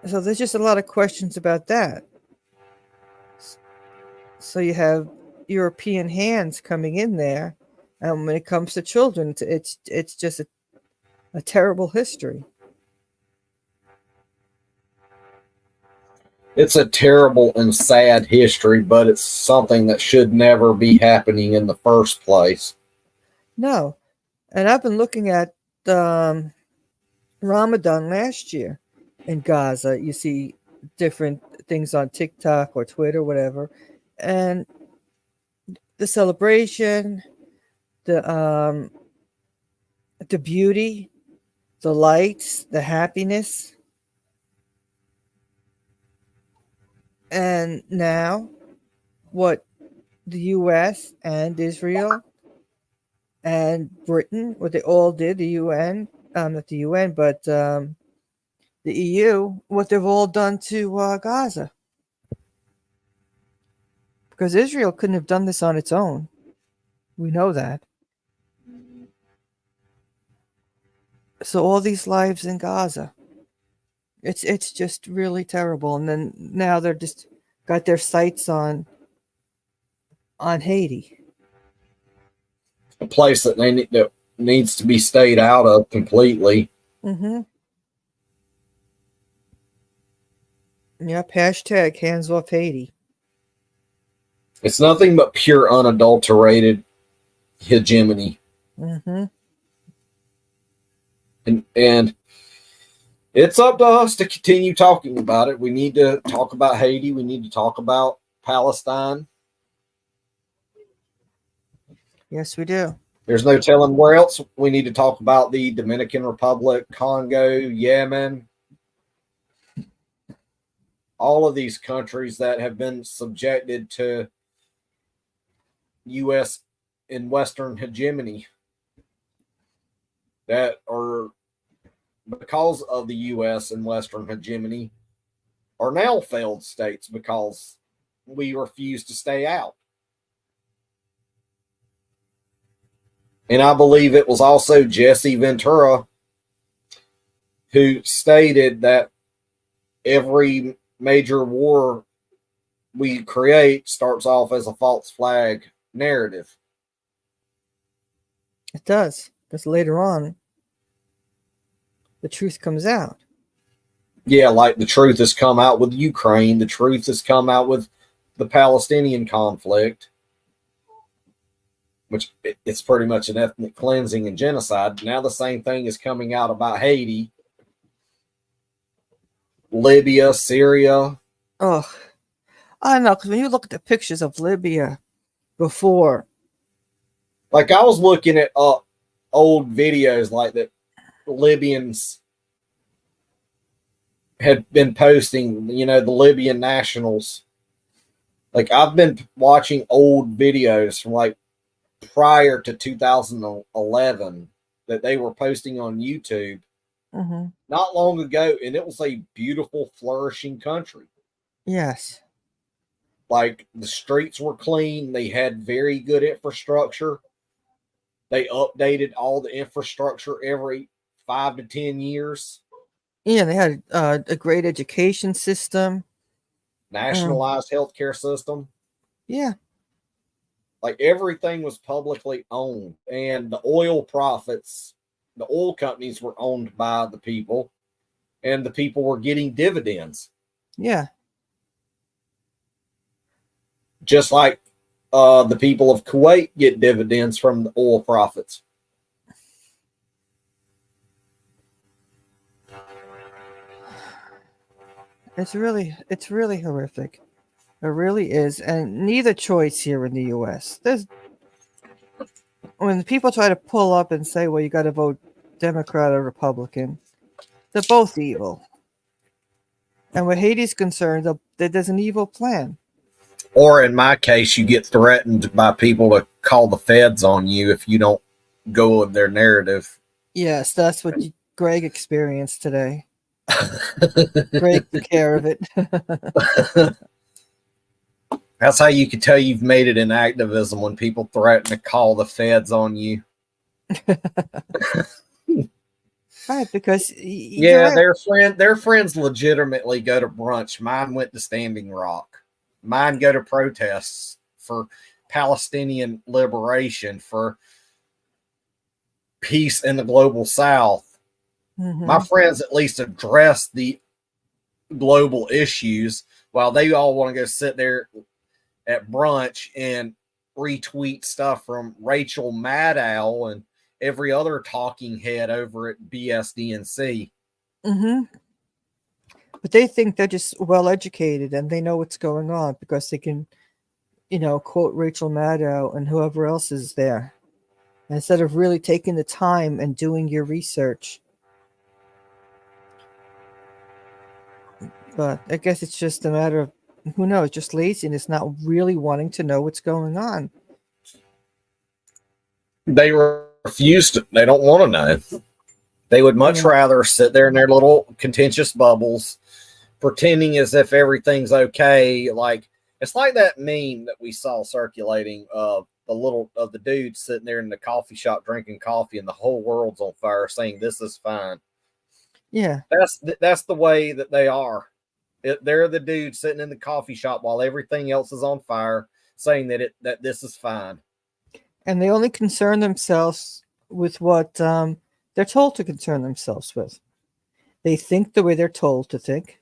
So there's just a lot of questions about that. So you have European hands coming in there, and when it comes to children, it's just a terrible history. It's a terrible and sad history, but it's something that should never be happening in the first place. No, and I've been looking at Ramadan last year in Gaza. You see different things on TikTok or Twitter, whatever, and the celebration, the beauty, the lights, the happiness. And now, what the US and Israel and Britain, what they all did, the UN, not the UN, but the EU, what they've all done to Gaza. Because Israel couldn't have done this on its own. We know that. So all these lives in Gaza, it's just really terrible. And then now they're just got their sights on Haiti. A place that that needs to be stayed out of completely. Mm-hmm. Yep. Hashtag hands off Haiti. It's nothing but pure unadulterated hegemony. Mm-hmm. And it's up to us to continue talking about it. We need to talk about Haiti. We need to talk about Palestine. Yes, we do. There's no telling where else we need to talk about the Dominican Republic, Congo, Yemen, all of these countries that have been subjected to U.S. and Western hegemony that are, because of the U.S. and Western hegemony, are now failed states because we refuse to stay out. And I believe it was also Jesse Ventura who stated that every major war we create starts off as a false flag narrative. It does. Because later on, the truth comes out. Yeah, like the truth has come out with Ukraine. The truth has come out with the Palestinian conflict, which it's pretty much an ethnic cleansing and genocide. Now the same thing is coming out about Haiti, Libya, Syria. Oh, I don't know. Because when you look at the pictures of Libya before, like I was looking at old videos like that Libyans had been posting, the Libyan nationals. Like I've been watching old videos from like prior to 2011 that they were posting on YouTube mm-hmm. not long ago, and it was a beautiful, flourishing country. Yes. Like the streets were clean, they had very good infrastructure. They updated all the infrastructure every 5 to 10 years. Yeah, they had a great education system. Nationalized healthcare system. Yeah. Like everything was publicly owned, and the oil profits, the oil companies were owned by the people, and the people were getting dividends, Yeah. just like the people of Kuwait get dividends from the oil profits. It's really horrific. It really is, and neither choice here in the U.S. There's when people try to pull up and say, "Well, you got to vote Democrat or Republican," they're both evil. And where Haiti's concerned, there's an evil plan. Or in my case, you get threatened by people to call the feds on you if you don't go with their narrative. Yes, that's what Greg experienced today. Greg took care of it. That's how you can tell you've made it in activism, when people threaten to call the feds on you. Right, because you're Yeah, right. their friends legitimately go to brunch. Mine went to Standing Rock. Mine go to protests for Palestinian liberation, for peace in the global South. My Mm-hmm. friends at least address the global issues, while they all want to go sit there at brunch and retweet stuff from Rachel Maddow and every other talking head over at BSDNC. Mm-hmm. But they think they're just well educated and they know what's going on because they can, quote Rachel Maddow and whoever else is there instead of really taking the time and doing your research. But I guess it's just a matter of who knows, just laziness, not really wanting to know what's going on. They refuse to, they don't want to know. They would much Yeah. rather sit there in their little contentious bubbles, pretending as if everything's okay. Like, it's like that meme that we saw circulating of the dude sitting there in the coffee shop drinking coffee, and the whole world's on fire, saying this is fine. Yeah. That's the way that they are. They're the dude sitting in the coffee shop while everything else is on fire, saying that this is fine. And they only concern themselves with what they're told to concern themselves with. They think the way they're told to think.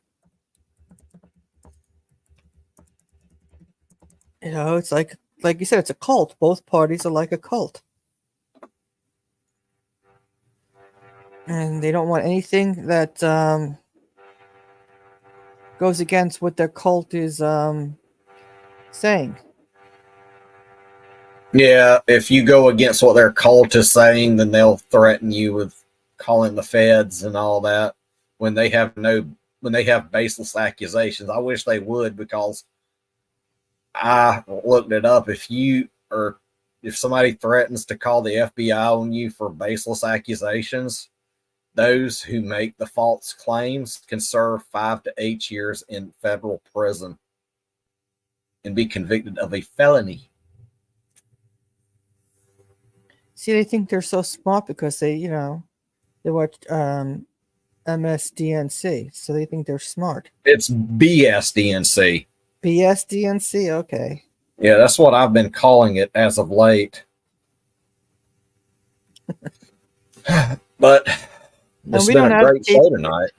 It's like you said, it's a cult. Both parties are like a cult. And they don't want anything that goes against what their cult is saying. Yeah, if you go against what their cult is saying, then they'll threaten you with calling the feds and all that when they have baseless accusations. I wish they would, because I looked it up. If somebody threatens to call the FBI on you for baseless accusations, those who make the false claims can serve 5 to 8 years in federal prison and be convicted of a felony. See, they think they're so smart because they watch MSDNC, so they think they're smart. It's BSDNC. BSDNC, okay. Yeah, that's what I've been calling it as of late. But this And has we been don't a great advocate. show tonight.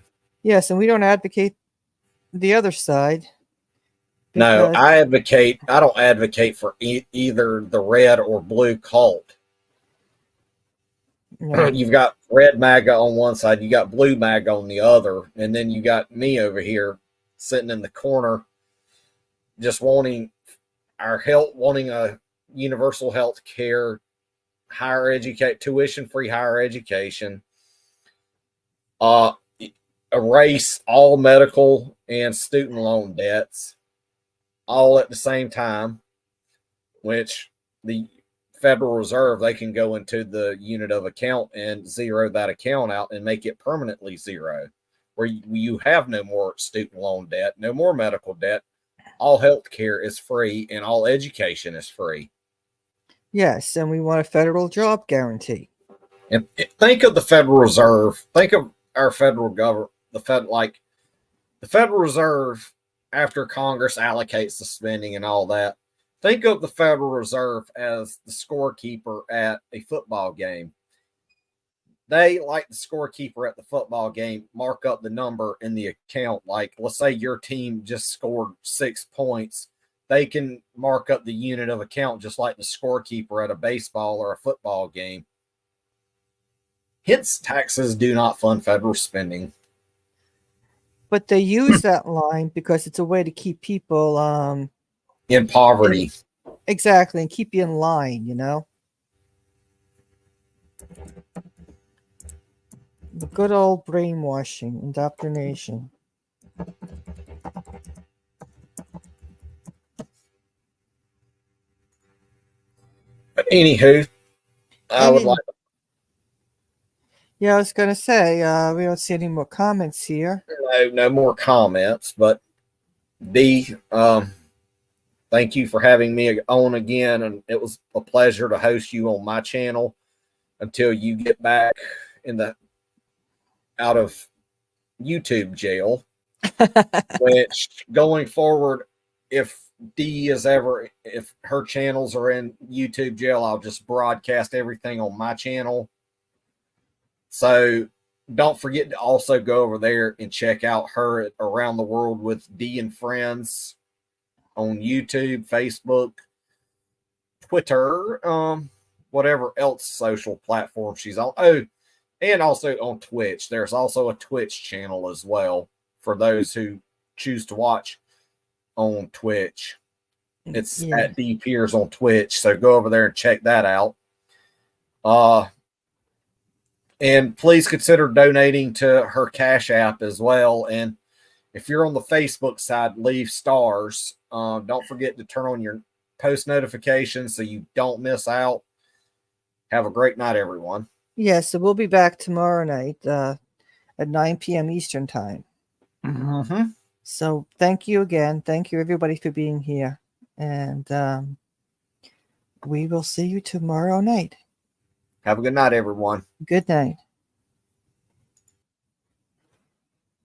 Yes, and we don't advocate the other side No, because I don't advocate for either the red or blue cult. no. You've got red MAGA on one side, you got blue MAGA on the other, and then you got me over here sitting in the corner, just wanting wanting a universal health care, tuition free higher education, uh, erase all medical and student loan debts, all at the same time, which the Federal Reserve, they can go into the unit of account and zero that account out and make it permanently zero. where you have no more student loan debt, no more medical debt. All health care is free and all education is free. Yes, and we want a federal job guarantee. And think of the Federal Reserve. Think of our federal government, the Federal Reserve after Congress allocates the spending and all that. Think of the Federal Reserve as the scorekeeper at a football game. They, like the scorekeeper at the football game, mark up the number in the account. Like, let's say your team just scored 6 points. They can mark up the unit of account just like the scorekeeper at a baseball or a football game. Hence, taxes do not fund federal spending. But they use that line because it's a way to keep people in poverty. Exactly, and keep you in line, you know? The good old brainwashing, indoctrination. But anywho, I would like. Yeah, I was going to say, we don't see any more comments here. No more comments, but D, thank you for having me on again, and it was a pleasure to host you on my channel until you get back out of YouTube jail. Which going forward, if her channels are in YouTube jail, I'll just broadcast everything on my channel. So don't forget to also go over there and check out her at Around the World with D and Friends on YouTube, Facebook, Twitter, whatever else social platform she's on. Oh, and also on Twitch. There's also a Twitch channel as well for those who choose to watch on Twitch. It's at D Piers on Twitch. So go over there and check that out. And please consider donating to her Cash App as well. And if you're on the Facebook side, leave stars. Don't forget to turn on your post notifications so you don't miss out. Have a great night, everyone. Yes, so we'll be back tomorrow night at 9 p.m. Eastern time. Mm-hmm. So thank you again. Thank you, everybody, for being here. And we will see you tomorrow night. Have a good night, everyone. Good night.